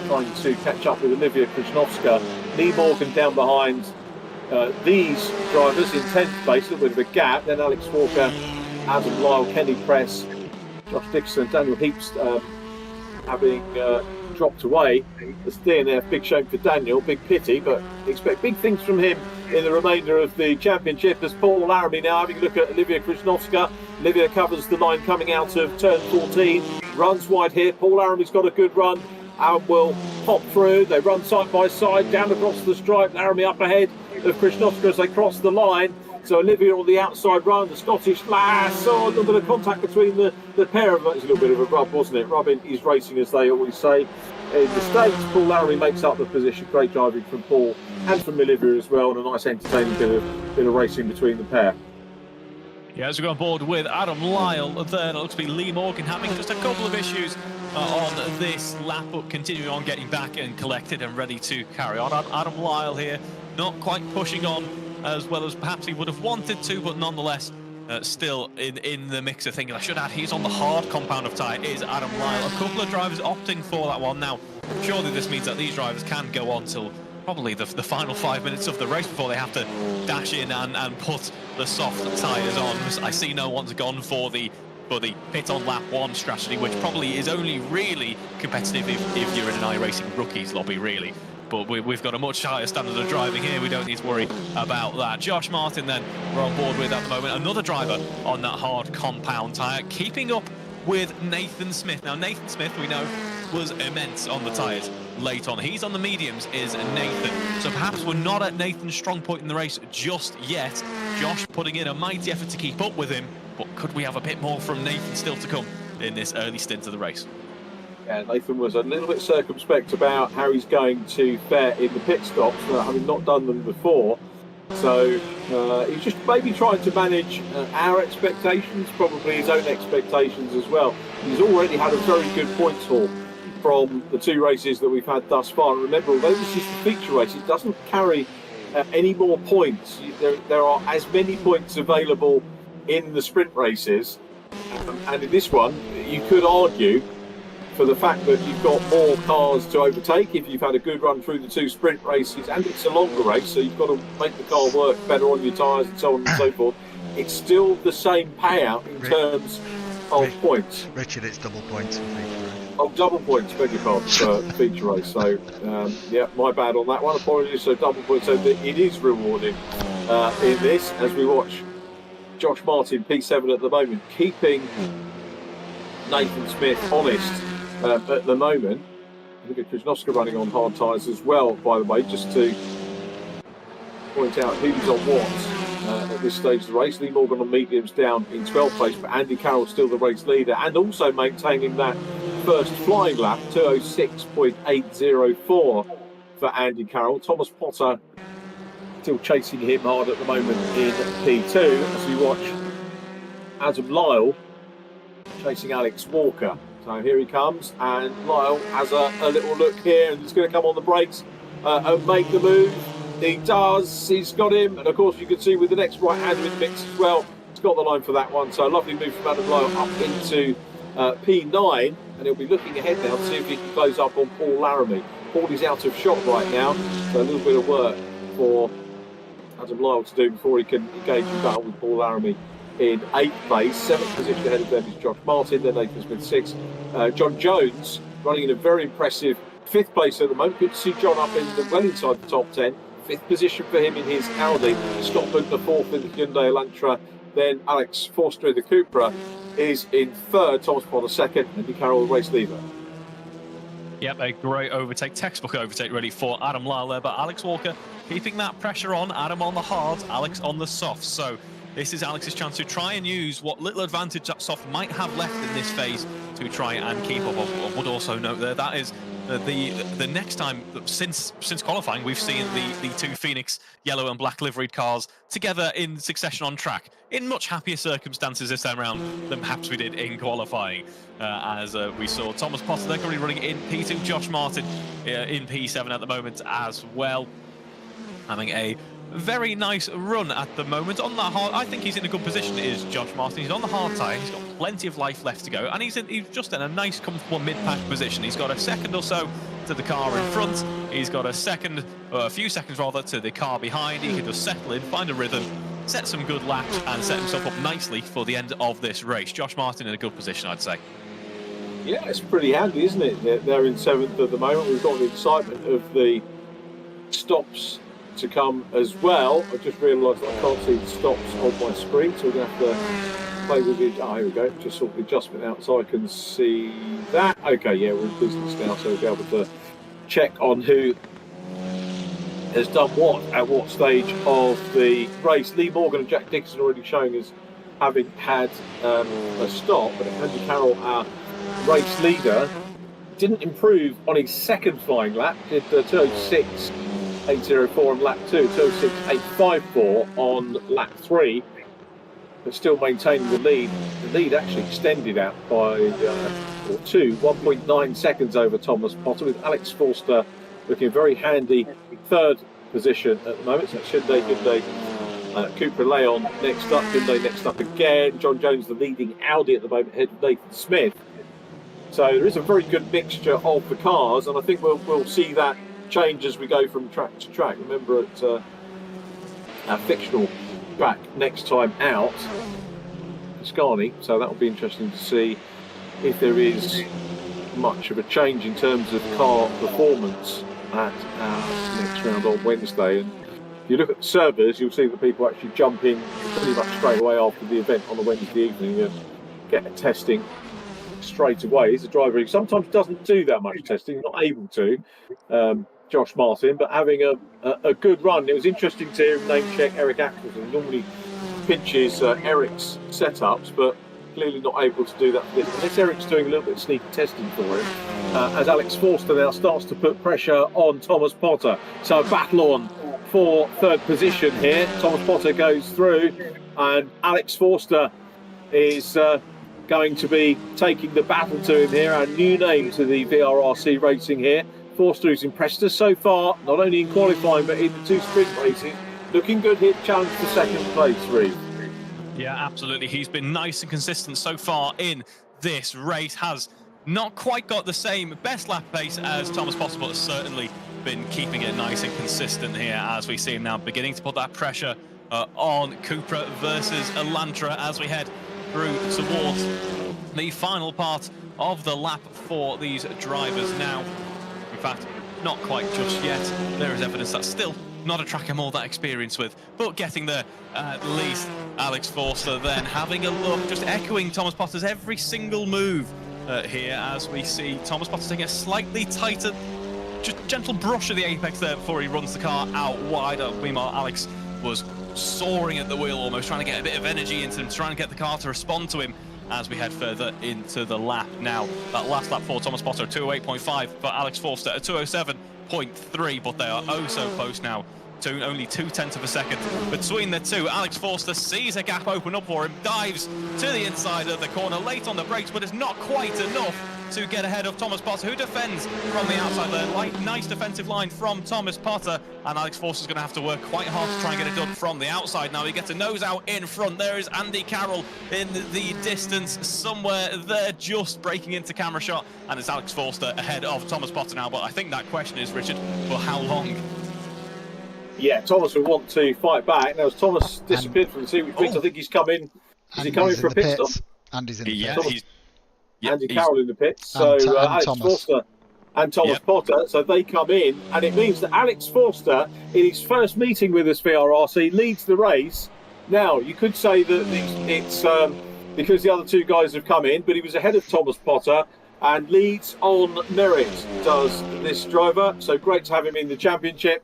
trying to catch up with Olivia Krzyżanowska. Lee Morgan down behind these drivers in 10th place, a little bit of a gap. Then Alex Walker, Adam Lyle, Kenny Press, Josh Dixon, Daniel Heaps having dropped away. As DNF, big shame for Daniel, big pity, but expect big things from him in the remainder of the championship. As Paul Laramie now having a look at Olivia Krzyżanowska. Olivia covers the line coming out of turn 14, runs wide here. Paul Laramie's got a good run and will pop through. They run side by side down across the stripe. Laramie up ahead of Krzyżanowska as they cross the line. So Olivia on the outside run, the Scottish lass. Oh, a little bit of contact between the pair of them. It was a little bit of a rub, wasn't it? Rubbing is racing, as they always say in the States. Paul Laramie makes up the position. Great driving from Paul and from Olivia as well, and a nice entertaining bit of racing between the pair. Yeah, as we go on board with Adam Lyle there, it looks to be Lee Morgan having just a couple of issues on this lap, but continuing on, getting back and collected and ready to carry on. Adam Lyle here, not quite pushing on as well as perhaps he would have wanted to, but nonetheless still in the mix of things. I should add, he's on the hard compound of tyre, is Adam Lyle. A couple of drivers opting for that one. Now, surely this means that these drivers can go on till probably the final 5 minutes of the race before they have to dash in and put the soft tyres on. I see no one's gone for the pit on lap 1 strategy, which probably is only really competitive if you're in an iRacing rookies lobby, really. But we've got a much higher standard of driving here. We don't need to worry about that. Josh Martin then we're on board with at the moment. Another driver on that hard compound tyre, keeping up with Nathan Smith. Now, Nathan Smith, we know, was immense on the tyres late on. He's on the mediums, is Nathan. So perhaps we're not at Nathan's strong point in the race just yet. Josh putting in a mighty effort to keep up with him, but could we have a bit more from Nathan still to come in this early stint of the race? Yeah, Nathan was a little bit circumspect about how he's going to fare in the pit stops, having not done them before. So he's just maybe trying to manage our expectations, probably his own expectations as well. He's already had a very good points haul from the 2 races that we've had thus far. And remember, although this is the feature race, it doesn't carry any more points. There are as many points available in the sprint races. And in this one, you could argue, for the fact that you've got more cars to overtake if you've had a good run through the 2 sprint races, and it's a longer race, so you've got to make the car work better on your tyres and so on and so forth. It's still the same payout in terms of points. Richard, it's double points for feature race. Oh, double points, beg your pardon, for feature race. So, yeah, my bad on that one. Apologies. So double points. So it is rewarding in this, as we watch Josh Martin, P7 at the moment, keeping Nathan Smith honest. At the moment, I think Krzyżanowska running on hard tyres as well, by the way, just to point out who's on what at this stage of the race. Lee Morgan on mediums down in 12th place, but Andy Carroll still the race leader, and also maintaining that first flying lap, 2:06.804 for Andy Carroll. Thomas Potter still chasing him hard at the moment in P2, as we watch Adam Lyle chasing Alex Walker. So here he comes, and Lyle has a little look here, and he's going to come on the brakes and make the move. He does, he's got him, and of course you can see with the next right-hander in the mix as well, he's got the line for that one. So a lovely move from Adam Lyle up into P9, and he'll be looking ahead now to see if he can close up on Paul Laramie. Paul is out of shot right now, so a little bit of work for Adam Lyle to do before he can engage in battle with Paul Laramie in 8th place. 7th position ahead of them is Josh Martin, then Nathan Smith 6th. John Jones running in a very impressive 5th place at the moment. Good to see John up well inside the top 10. 5th position for him in his Audi. Scott Budner 4th in the Hyundai Elantra. Then Alex Forster in the Cupra is in 3rd. Thomas Potter 2nd. Andy Carroll, the race leader. Yep, a great overtake, textbook overtake really for Adam Lyle there, but Alex Walker keeping that pressure on. Adam on the hard, Alex on the soft. So this is Alex's chance to try and use what little advantage that soft might have left in this phase to try and keep up. I would also note there that is the next time since qualifying we've seen the two Phoenix yellow and black liveried cars together in succession on track in much happier circumstances this time around than perhaps we did in qualifying, as we saw Thomas Potter, they're currently running in P2, Josh Martin in P7 at the moment as well, having a very nice run at the moment on that hard. I think he's in a good position, is Josh Martin. He's on the hard tyre, he's got plenty of life left to go, and he's just in a nice comfortable mid-pack position. He's got a second or so to the car in front, he's got a few seconds rather to the car behind. He can just settle in, find a rhythm, set some good laps and set himself up nicely for the end of this race. Josh Martin in a good position, I'd say. Yeah, it's pretty handy, isn't it? They're in 7th at the moment. We've got the excitement of the stops to come as well. I just realised that I can't see the stops on my screen, so we're going to have to play with it. Oh, here we go. Just sort the adjustment out so I can see that. Okay, yeah, we're in business now, so we'll be able to check on who has done what at what stage of the race. Lee Morgan and Jack Dixon already showing us having had a stop, but Andy Carroll, our race leader, didn't improve on his second flying lap. Did 206.804 on lap 2, 206.854 on lap 3, but still maintaining the lead. The lead actually extended out by 1.9 seconds over Thomas Potter, with Alex Forster looking very handy third position at the moment. So Shinde, Hyundai, Cooper Leon next up, Hyundai next up again. John Jones, the leading Audi at the moment, ahead of Nathan Smith. So there is a very good mixture of the cars, and I think we'll see that change as we go from track to track. Remember, at our fictional track next time out, Pascani, so that will be interesting to see if there is much of a change in terms of car performance at our next round on Wednesday. And if you look at the servers, you'll see that people actually jump in pretty much straight away after the event on a Wednesday evening and get a testing straight away. He's a driver who sometimes doesn't do that much testing, not able to, Josh Martin, but having a good run. It was interesting to name check Eric Axelson. He normally pinches Eric's setups, but clearly not able to do that for this. Unless Eric's doing a little bit of sneaky testing for him, as Alex Forster now starts to put pressure on Thomas Potter. So a battle on for third position here. Thomas Potter goes through, and Alex Forster is going to be taking the battle to him here. Our new name to the VRRC racing here. Forster, who's impressed us so far, not only in qualifying but in the two sprint races. Looking good here, challenge for second place, Reeve. Yeah, absolutely. He's been nice and consistent so far in this race. Has not quite got the same best lap pace as Thomas Potter, but has certainly been keeping it nice and consistent here, as we see him now beginning to put that pressure on Cupra versus Elantra as we head through towards the final part of the lap for these drivers now. In fact, not quite just yet. There is evidence that's still not a track I'm all that experienced with, but getting there at least. Alex Forster then having a look, just echoing Thomas Potter's every single move here, as we see Thomas Potter taking a slightly tighter, just gentle brush of the apex there before he runs the car out wide. Meanwhile, Alex was soaring at the wheel, almost trying to get a bit of energy into him, trying to get the car to respond to him as we head further into the lap. Now, that last lap for Thomas Potter, 208.5, for Alex Forster, a 207.3, but they are oh so close now to only 0.2 of a second between the two. Alex Forster sees a gap open up for him, dives to the inside of the corner, late on the brakes, but it's not quite enough to get ahead of Thomas Potter, who defends from the outside there. Nice defensive line from Thomas Potter, and Alex Forster's going to have to work quite hard to try and get it done from the outside. Now he gets a nose out in front. There is Andy Carroll in the distance somewhere there, just breaking into camera shot, and it's Alex Forster ahead of Thomas Potter now. But I think that question is, Richard, for how long? Yeah, Thomas will want to fight back. Now, as Thomas disappeared from the seat, I think he's come in. Is he coming for a pit stop? Andy's in the pits. Yeah, Andy Carroll in the pits. So Alex Forster and Thomas Potter. So they come in, and it means that Alex Forster, in his first meeting with us VRRC, leads the race. Now, you could say that it's because the other two guys have come in, but he was ahead of Thomas Potter and leads on merit, does this driver. So great to have him in the championship.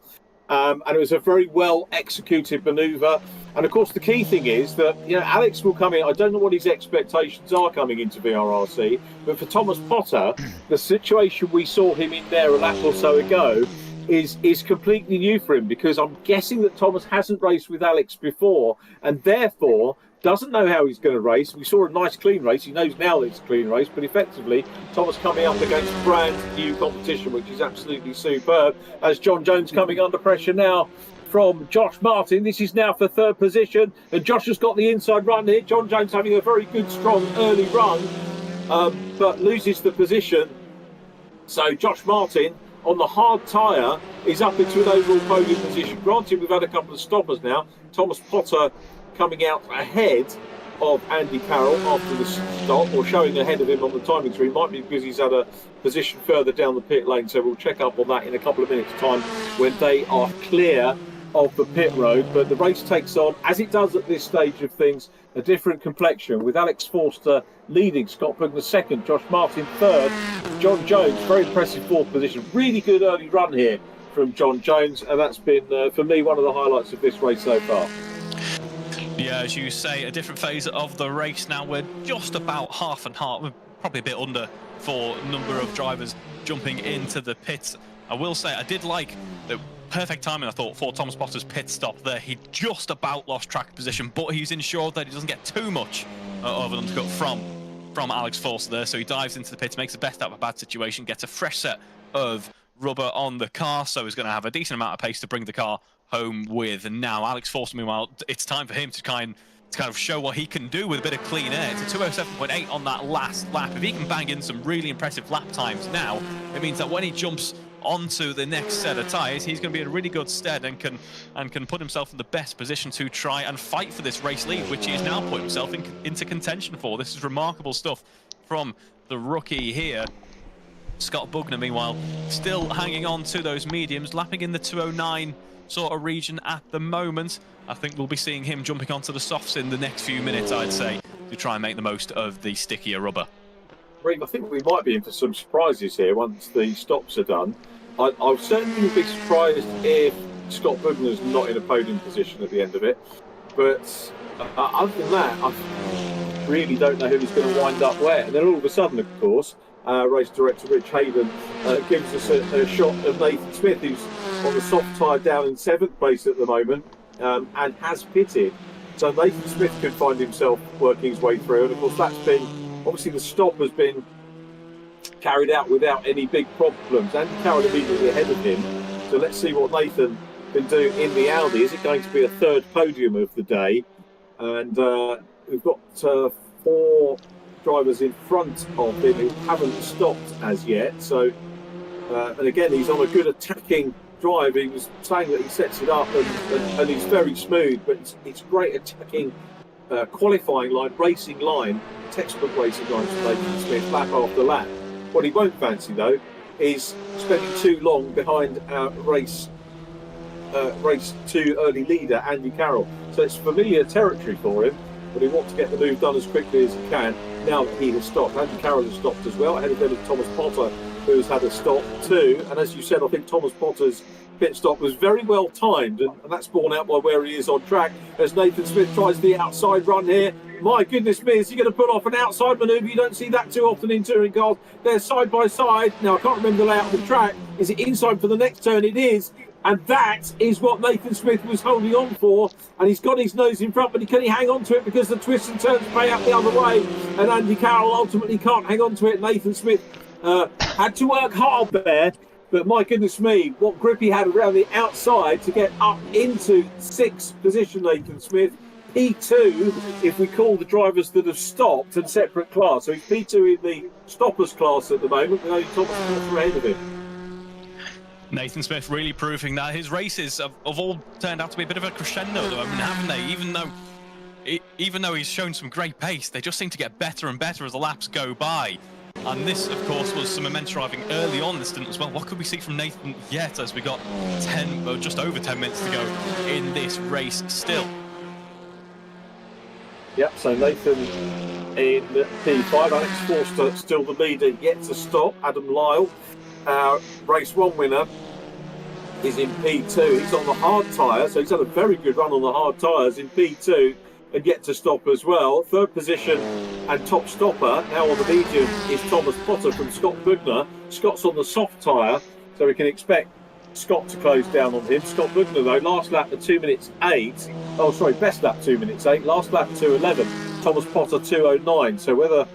and it was a very well executed manoeuvre. And of course, the key thing is that Alex will come in. I don't know what his expectations are coming into VRRC, but for Thomas Potter, the situation we saw him in there a lap or so ago is completely new for him, because I'm guessing that Thomas hasn't raced with Alex before, and therefore doesn't know how he's going to race. We saw a nice clean race. He knows now that it's a clean race, but effectively Thomas coming up against brand new competition, which is absolutely superb. As John Jones coming under pressure now from Josh Martin. This is now for third position, and Josh has got the inside run here. John Jones having a very good, strong early run, but loses the position. So Josh Martin on the hard tyre is up into an overall podium position. Granted, we've had a couple of stoppers now. Thomas Potter coming out ahead of Andy Carroll after the stop, or showing ahead of him on the timing screen. Might be because he's had a position further down the pit lane, so we'll check up on that in a couple of minutes' time when they are clear of the pit road. But the race takes on, as it does at this stage of things, a different complexion, with Alex Forster leading, Scott Pugner second, Josh Martin third, John Jones, very impressive fourth position. Really good early run here from John Jones, and that's been, for me, one of the highlights of this race so far. Yeah, as you say, a different phase of the race now. We're just about half and half, we're probably a bit under for number of drivers jumping into the pits. I will say I did like the perfect timing, I thought, for Thomas Potter's pit stop there. He just about lost track position, but he's ensured that he doesn't get too much of an undercut from Alex Forster there. So he dives into the pits, makes the best out of a bad situation, gets a fresh set of rubber on the car, so he's going to have a decent amount of pace to bring the car home with. And now Alex Forster, meanwhile, it's time for him to kind of show what he can do with a bit of clean air. It's a 207.8 on that last lap. If he can bang in some really impressive lap times now, it means that when he jumps onto the next set of tyres, he's going to be in a really good stead and can put himself in the best position to try and fight for this race lead, which he has now put himself into contention for. This is remarkable stuff from the rookie here. Scott Pugner, meanwhile, still hanging on to those mediums, lapping in the 209 sort of region at the moment. I think we'll be seeing him jumping onto the softs in the next few minutes, I'd say, to try and make the most of the stickier rubber. I think we might be in for some surprises here once the stops are done. I certainly would be surprised if Scott Pugner's not in a podium position at the end of it. But other than that, I really don't know who's going to wind up where. And then all of a sudden, of course, race director Rich Hayden gives us a shot of Nathan Smith, who's on the soft tyre down in 7th place at the moment, and has pitted. So Nathan Smith could find himself working his way through. And of course, that's been, obviously the stop has been carried out without any big problems. Andy Carroll immediately ahead of him. So let's see what Nathan can do in the Audi. Is it going to be a third podium of the day? And we've got 4 drivers in front of him who haven't stopped as yet. So, and again, he's on a good attacking drive. He was saying that he sets it up and he's very smooth, but it's great attacking qualifying line, racing line, textbook racing line for Nathan Smith, lap after lap. What he won't fancy, though, is spending too long behind our race 2 early leader, Andy Carroll. So it's familiar territory for him, but he wants to get the move done as quickly as he can now that he has stopped. Andy Carroll has stopped as well, ahead of him is Thomas Potter, who has had a stop too. And as you said, I think Thomas Potter's pit stop was very well timed, and that's borne out by where he is on track as Nathan Smith tries the outside run here. My goodness me, is he going to pull off an outside manoeuvre? You don't see that too often in touring cars. They're side by side. Now, I can't remember the layout of the track. Is it inside for the next turn? It is. And that is what Nathan Smith was holding on for. And he's got his nose in front, but can he hang on to it because the twists and turns pay out the other way? And Andy Carroll ultimately can't hang on to it. Nathan Smith had to work hard there. But my goodness me, what grip he had around the outside to get up into 6th position, Nathan Smith. P2, if we call the drivers that have stopped in separate class. So he's P2 in the stoppers class at the moment, with only Thomas Potter ahead of him. Nathan Smith really proving that his races have all turned out to be a bit of a crescendo, though, I mean, haven't they? Even though he's shown some great pace, they just seem to get better and better as the laps go by. And this, of course, was some immense driving early on this stint as well. What could we see from Nathan yet, as we got just over 10 minutes to go in this race still? Yep, so Nathan in P5, Alex Forster still the leader, yet to stop. Adam Lyle, race 1 winner, is in P2. He's on the hard tyre, so he's had a very good run on the hard tyres in P2 and yet to stop as well. Third position and top stopper now on the medium is Thomas Potter from Scott Bugner. Scott's on the soft tyre, so we can expect Scott to close down on him. Scott Bugner though, last lap at 2 minutes 8. Oh sorry, best lap 2 minutes 8. Last lap 2:11. Thomas Potter 2:09. So whether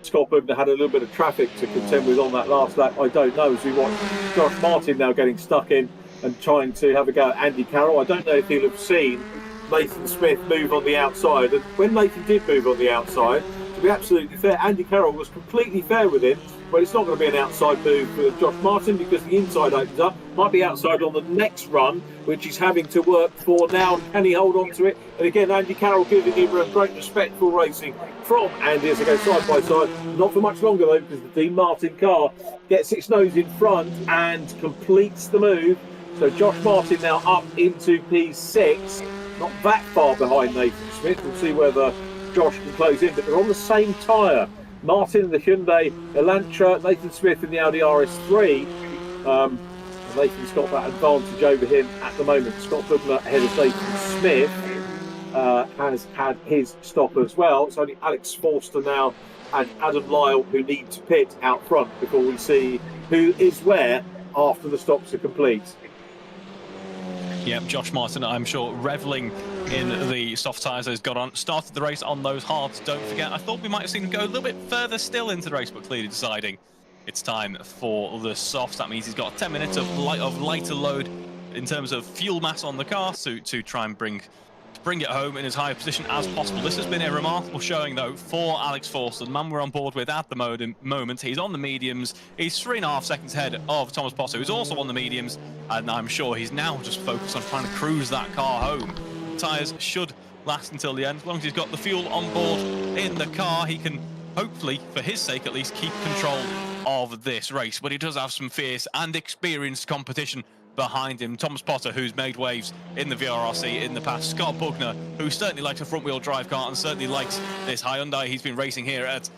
Scott Bugner had a little bit of traffic to contend with on that last lap, I don't know, as we watch Josh Martin now getting stuck in and trying to have a go at Andy Carroll. I don't know if he'll have seen Nathan Smith move on the outside, and when Nathan did move on the outside, to be absolutely fair, Andy Carroll was completely fair with him. But it's not going to be an outside move for Josh Martin because the inside opens up. Might be outside on the next run, which he's having to work for now. Can he hold on to it? And again, Andy Carroll giving him great respectful racing from Andy as they go side by side. Not for much longer though, because the Dean Martin car gets its nose in front and completes the move. So Josh Martin now up into P6, not that far behind Nathan Smith. We'll see whether Josh can close in, but they're on the same tyre. Martin in the Hyundai Elantra, Nathan Smith in the Audi RS3. Nathan's got that advantage over him at the moment. Scott Bugner ahead of Nathan Smith has had his stop as well. It's only Alex Forster now and Adam Lyle who need to pit out front before we see who is where after the stops are complete. Yep, Josh Martin, I'm sure, revelling in the soft tyres that he's got on. Started the race on those hards, don't forget. I thought we might have seen him go a little bit further still into the race, but clearly deciding it's time for the softs. That means he's got 10 minutes of lighter load in terms of fuel mass on the car to try and bring it home in as high a position as possible. This has been a remarkable showing, though, for Alex Forster, the man we're on board with at the moment. He's on the mediums. He's 3.5 seconds ahead of Thomas Potter, who's also on the mediums, and I'm sure he's now just focused on trying to cruise that car home. Tyres should last until the end. As long as he's got the fuel on board in the car, he can hopefully, for his sake at least, keep control of this race. But he does have some fierce and experienced competition behind him. Thomas Potter, who's made waves in the VRRC in the past. Scott Bugner, who certainly likes a front-wheel drive car and certainly likes this Hyundai he's been racing here at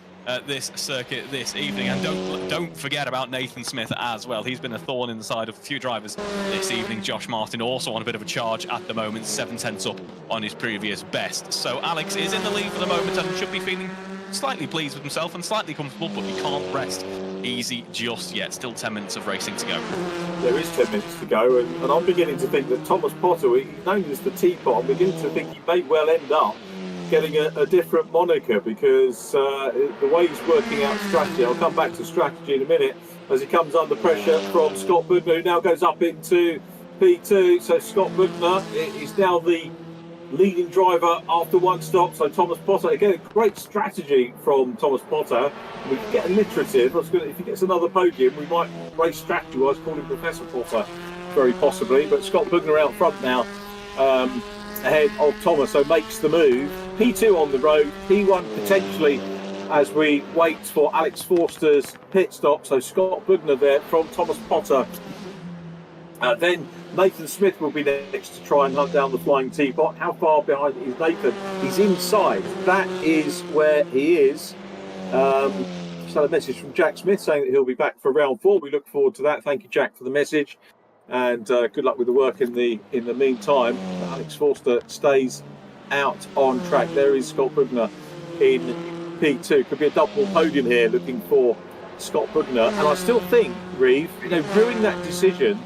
this circuit this evening. And don't forget about Nathan Smith as well. He's been a thorn in the side of a few drivers this evening. Josh Martin also on a bit of a charge at the moment, 7/10 up on his previous best. So Alex is in the lead for the moment and should be feeling slightly pleased with himself and slightly comfortable, but he can't rest easy just yet. Still 10 minutes of racing to go. There is 10 minutes to go, and I'm beginning to think that Thomas Potter, he's known as the Teapot, I'm beginning to think he may well end up getting a different moniker because the way he's working out strategy, I'll come back to strategy in a minute, as he comes under pressure from Scott Bugner, who now goes up into P2. So Scott Bugner is now the leading driver after one stop. So Thomas Potter, again, a great strategy from Thomas Potter. We can get alliterative. If he gets another podium, we might race strategy-wise call him Professor Potter, very possibly. But Scott Bugner out front now, ahead of Thomas, so makes the move. P2 on the road, P1 potentially as we wait for Alex Forster's pit stop. So Scott Bugner there from Thomas Potter. Then Nathan Smith will be next to try and hunt down the flying teapot. How far behind is Nathan? He's inside. That is where he is. Just had a message from Jack Smith saying that he'll be back for round 4. We look forward to that. Thank you, Jack, for the message. And good luck with the work in the meantime. Alex Forster stays out on track. There is Scott Bugner in P2. Could be a double podium here looking for Scott Bugner. And I still think, Reeve, ruining that decision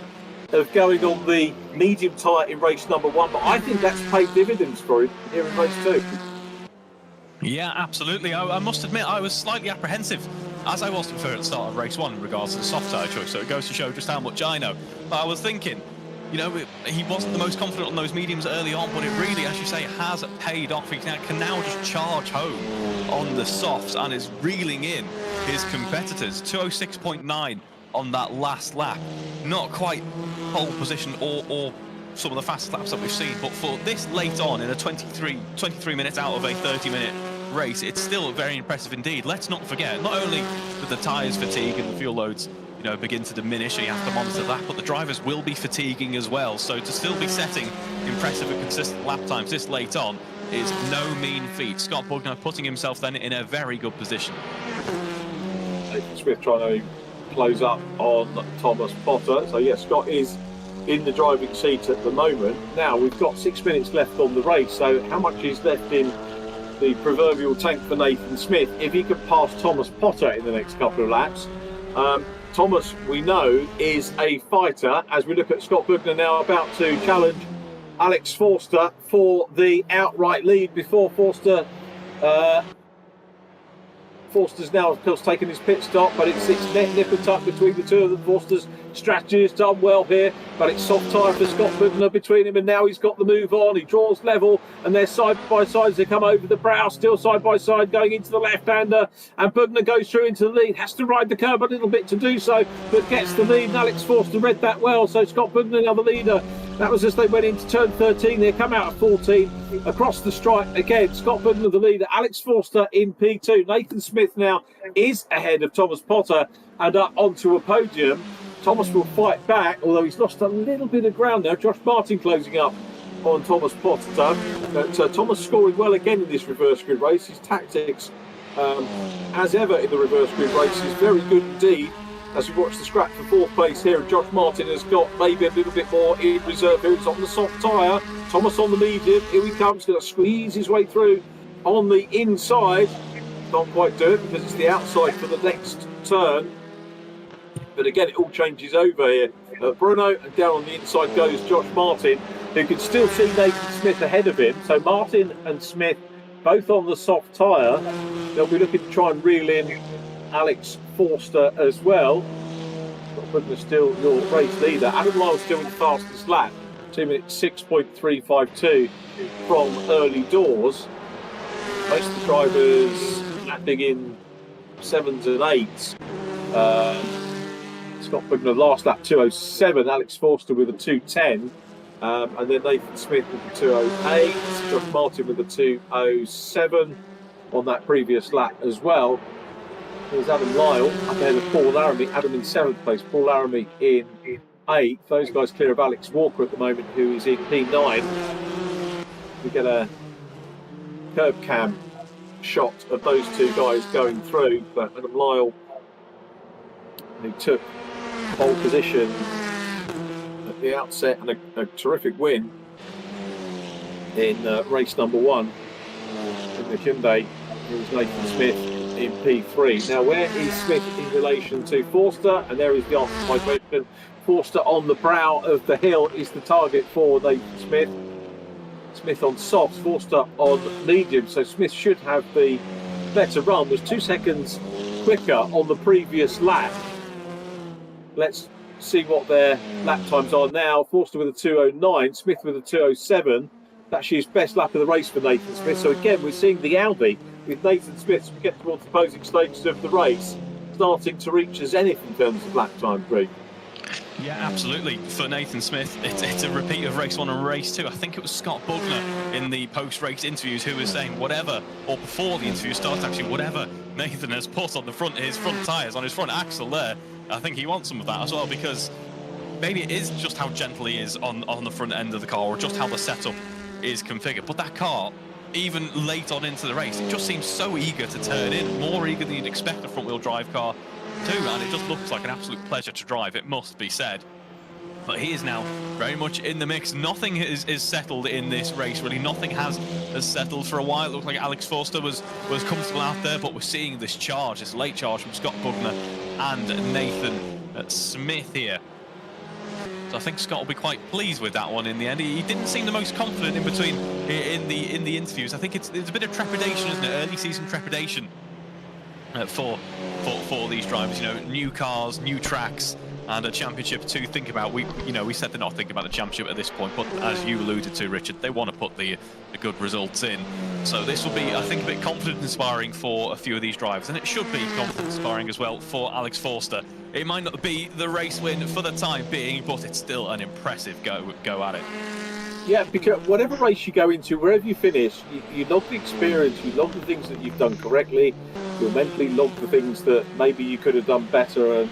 of going on the medium tyre in race number 1, but I think that's paid dividends for him here in race 2. Yeah, absolutely. I must admit, I was slightly apprehensive, as I was to prefer at the start of race 1 in regards to the soft tyre choice, so it goes to show just how much I know. But I was thinking, he wasn't the most confident on those mediums early on, but it really, as you say, has paid off. He can now just charge home on the softs and is reeling in his competitors. 206.9 on that last lap. Not quite pole position or some of the fastest laps that we've seen, but for this late on in a 23 minutes out of a 30-minute race, it's still very impressive indeed. Let's not forget, not only that the tyres fatigue and the fuel loads begin to diminish, and you have to monitor that, but the drivers will be fatiguing as well. So to still be setting impressive and consistent lap times this late on is no mean feat. Scott Bugner putting himself then in a very good position. Nathan Smith trying to close up on Thomas Potter. So yes, Scott is in the driving seat at the moment. Now we've got 6 minutes left on the race, so how much is left in the proverbial tank for Nathan Smith if he could pass Thomas Potter in the next couple of laps? Thomas, we know, is a fighter, as we look at Scott Bugner now about to challenge Alex Forster for the outright lead before Forster's now, of course, taken his pit stop, but it's nip and tuck between the two of them. Forster's strategy has done well here, but it's soft tyre for Scott Bugner between him, and now he's got the move on. He draws level, and they're side by side as they come over the brow, still side by side, going into the left-hander, and Bugner goes through into the lead, has to ride the curb a little bit to do so, but gets the lead, and Alex Forster read that well, so Scott Bugner now the leader. That was as they went into turn 13. They come out of 14 across the stripe again. Scott Bugner the leader. Alex Forster in P2. Nathan Smith now is ahead of Thomas Potter and up onto a podium. Thomas will fight back, although he's lost a little bit of ground now. Josh Martin closing up on Thomas Potter. But Thomas scoring well again in this reverse grid race. His tactics, as ever in the reverse grid race, is very good indeed. As we watch the scrap for fourth place here, and Josh Martin has got maybe a little bit more in reserve here. He's on the soft tyre. Thomas on the medium. Here he comes. Going to squeeze his way through on the inside. Can't quite do it because it's the outside for the next turn. But again, it all changes over here. Brno, and down on the inside goes Josh Martin, who can still see Nathan Smith ahead of him. So Martin and Smith both on the soft tyre. They'll be looking to try and reel in Alex Forster as well. Bugner still your race leader. Adam Lyle's still in the fastest lap, 2 minutes 6.352 from early doors. Most of the drivers lapping in 7s and 8s. Scott Bugner last lap 2:07. Alex Forster with a 2:10, and then Nathan Smith with the 2:08. Josh Martin with the 2:07 on that previous lap as well. There's Adam Lyle up ahead of Paul Laramie. Adam in 7th place, Paul Laramie in 8th. Those guys clear of Alex Walker at the moment, who is in P9. We get a curb cam shot of those two guys going through, but Adam Lyle, who took pole position at the outset and a terrific win in race number 1 in the Hyundai. It was Nathan Smith in P3. Now, where is Smith in relation to Forster? And there is the answer to my question. Forster on the brow of the hill is the target for Nathan Smith. Smith on softs, Forster on medium. So Smith should have the better run. Was 2 seconds quicker on the previous lap. Let's see what their lap times are now. Forster with a 2:09, Smith with a 2:07. That's his best lap of the race for Nathan Smith. So again, we're seeing the Audi with Nathan Smith as we get towards the closing stages of the race, starting to reach a zenith in terms of lap time, Greg. Yeah, absolutely. For Nathan Smith, it's a repeat of race 1 and race 2. I think it was Scott Bugner in the post-race interviews who was saying whatever, or before the interview started actually, whatever Nathan has put on his front tyres, on his front axle there, I think he wants some of that as well, because maybe it is just how gentle he is on the front end of the car, or just how the setup is configured. But that car, even late on into the race, it just seems so eager to turn in, more eager than you'd expect a front-wheel drive car to, and it just looks like an absolute pleasure to drive, it must be said. But he is now very much in the mix. Nothing is settled in this race, really. Nothing has settled for a while. It looked like Alex Forster was comfortable out there, but we're seeing this charge, this late charge from Scott Bugner and Nathan Smith here. So I think Scott will be quite pleased with that one in the end. He didn't seem the most confident in between in the interviews. I think it's a bit of trepidation, isn't it? Early season trepidation for these drivers. You know, new cars, new tracks, and a championship to think about. We said they're not thinking about the championship at this point, but as you alluded to, Richard, they want to put the good results in. So this will be, I think, a bit confidence-inspiring for a few of these drivers, and it should be confidence-inspiring as well for Alex Forster. It might not be the race win for the time being, but it's still an impressive go at it. Yeah, because whatever race you go into, wherever you finish, you log the experience, you log the things that you've done correctly, you'll mentally log the things that maybe you could have done better, and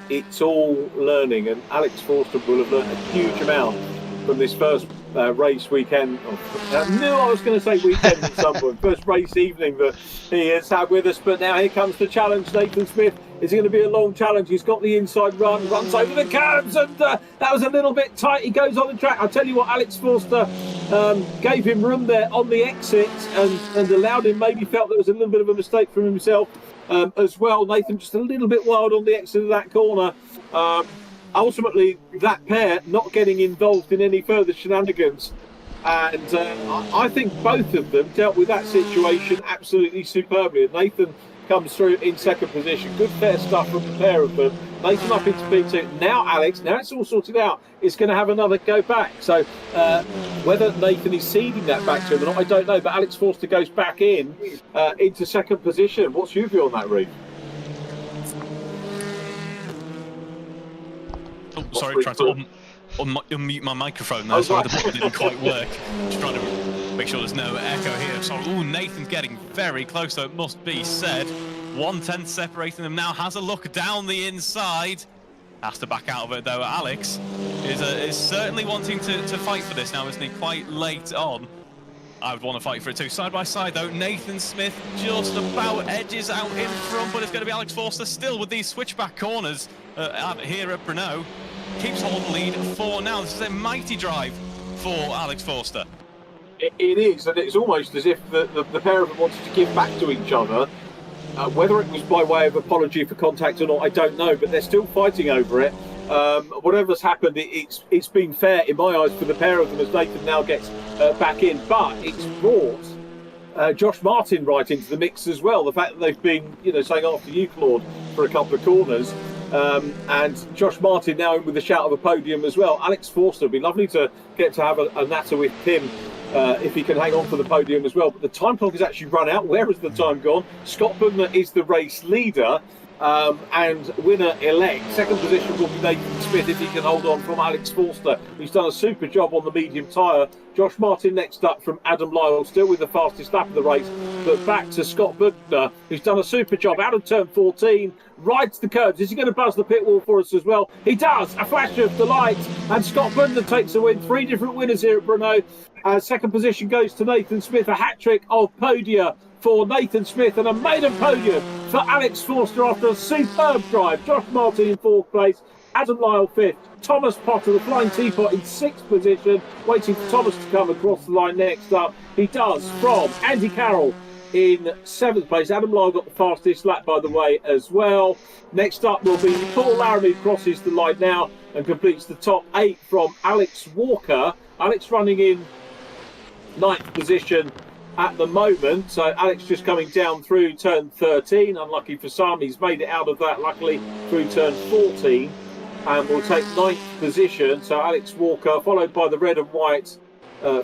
it's all learning. And Alex Forster will have learned a huge amount from this first race weekend. Knew I was going to say weekend at some point. First race evening that he has had with us. But now here comes the challenge. Nathan Smith. Is going to be a long challenge. He's got the inside run, runs over the curbs, and that was a little bit tight. He goes on the track. I'll tell you what, Alex Forster gave him room there on the exit and allowed him, maybe felt there was a little bit of a mistake from himself as well. Nathan just a little bit wild on the exit of that corner. Ultimately, that pair not getting involved in any further shenanigans. And I think both of them dealt with that situation absolutely superbly. And Nathan comes through in second position. Good fair stuff from the pair of them. Nathan up into P2. Now Alex, now it's all sorted out, is going to have another go back. So whether Nathan is ceding that back to him or not, I don't know. But Alex Forster goes back into second position. What's your view on that, Reed? Oh, sorry, trying to unmute my microphone there. Sorry, the button didn't quite work. Just trying to make sure there's no echo here. So, Nathan's getting very close, though, it must be said. 1/10 separating them now. Has a look down the inside. Has to back out of it, though. Alex is certainly wanting to fight for this now, isn't he? Quite late on. I would want to fight for it too. Side by side, though, Nathan Smith just about edges out in front, but it's going to be Alex Forster still with these switchback corners here at Brno. Keeps holding lead for now. This is a mighty drive for Alex Forster. It is, and it's almost as if the pair of them wanted to give back to each other. Whether it was by way of apology for contact or not, I don't know, but they're still fighting over it. Whatever's happened, it's been fair in my eyes for the pair of them as Nathan now gets back in, but it's brought Josh Martin right into the mix as well. The fact that they've been, saying after you, Claude, for a couple of corners, and Josh Martin now in with a shout of a podium as well. Alex Forster, it'd be lovely to get to have a natter with him if he can hang on for the podium as well. But the time clock has actually run out. Where has the time gone? Scott Bugner is the race leader and winner-elect. Second position will be Nathan Smith if he can hold on from Alex Forster, who's done a super job on the medium tyre. Josh Martin next up from Adam Lyle, still with the fastest lap of the race, but back to Scott Bugner, who's done a super job out of turn 14, rides the curbs. Is he going to buzz the pit wall for us as well? He does! A flash of delight, and Scott Bugner takes a win. 3 different winners here at Brno. Second position goes to Nathan Smith, a hat-trick of podia for Nathan Smith and a maiden podium for Alex Forster after a superb drive. Josh Martin in 4th place, Adam Lyle 5th, Thomas Potter, the Flying Teapot, in 6th position, waiting for Thomas to come across the line next up. He does from Andy Carroll in 7th place. Adam Lyle got the fastest lap, by the way, as well. Next up will be Paul Laramie, crosses the line now and completes the top 8 from Alex Walker. Alex running in 9th position at the moment, so Alex just coming down through turn 13. Unlucky for some, he's made it out of that luckily through turn 14 and will take 9th position. So Alex Walker followed by the red and white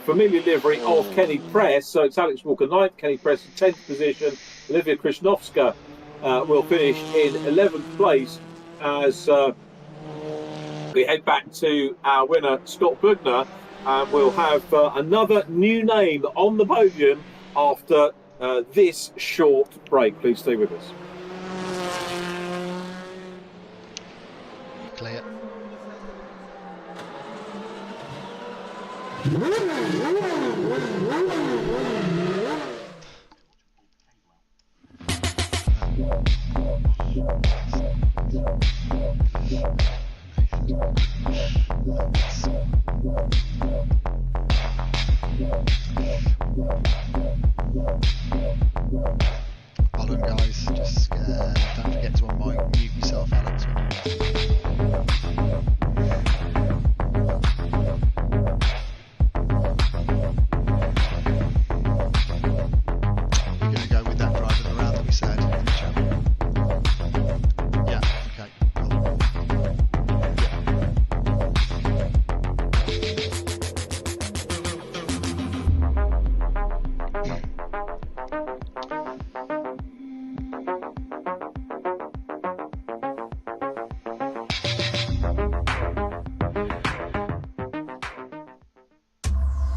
familiar livery of Kenny Press. So it's Alex Walker 9th, Kenny Press in 10th position. Olivia Krishnovska will finish in 11th place as we head back to our winner Scott Bugner. We'll have another new name on the podium after this short break. Please stay with us. Clear. Well done, guys. Just don't forget to unmute yourself, Alex.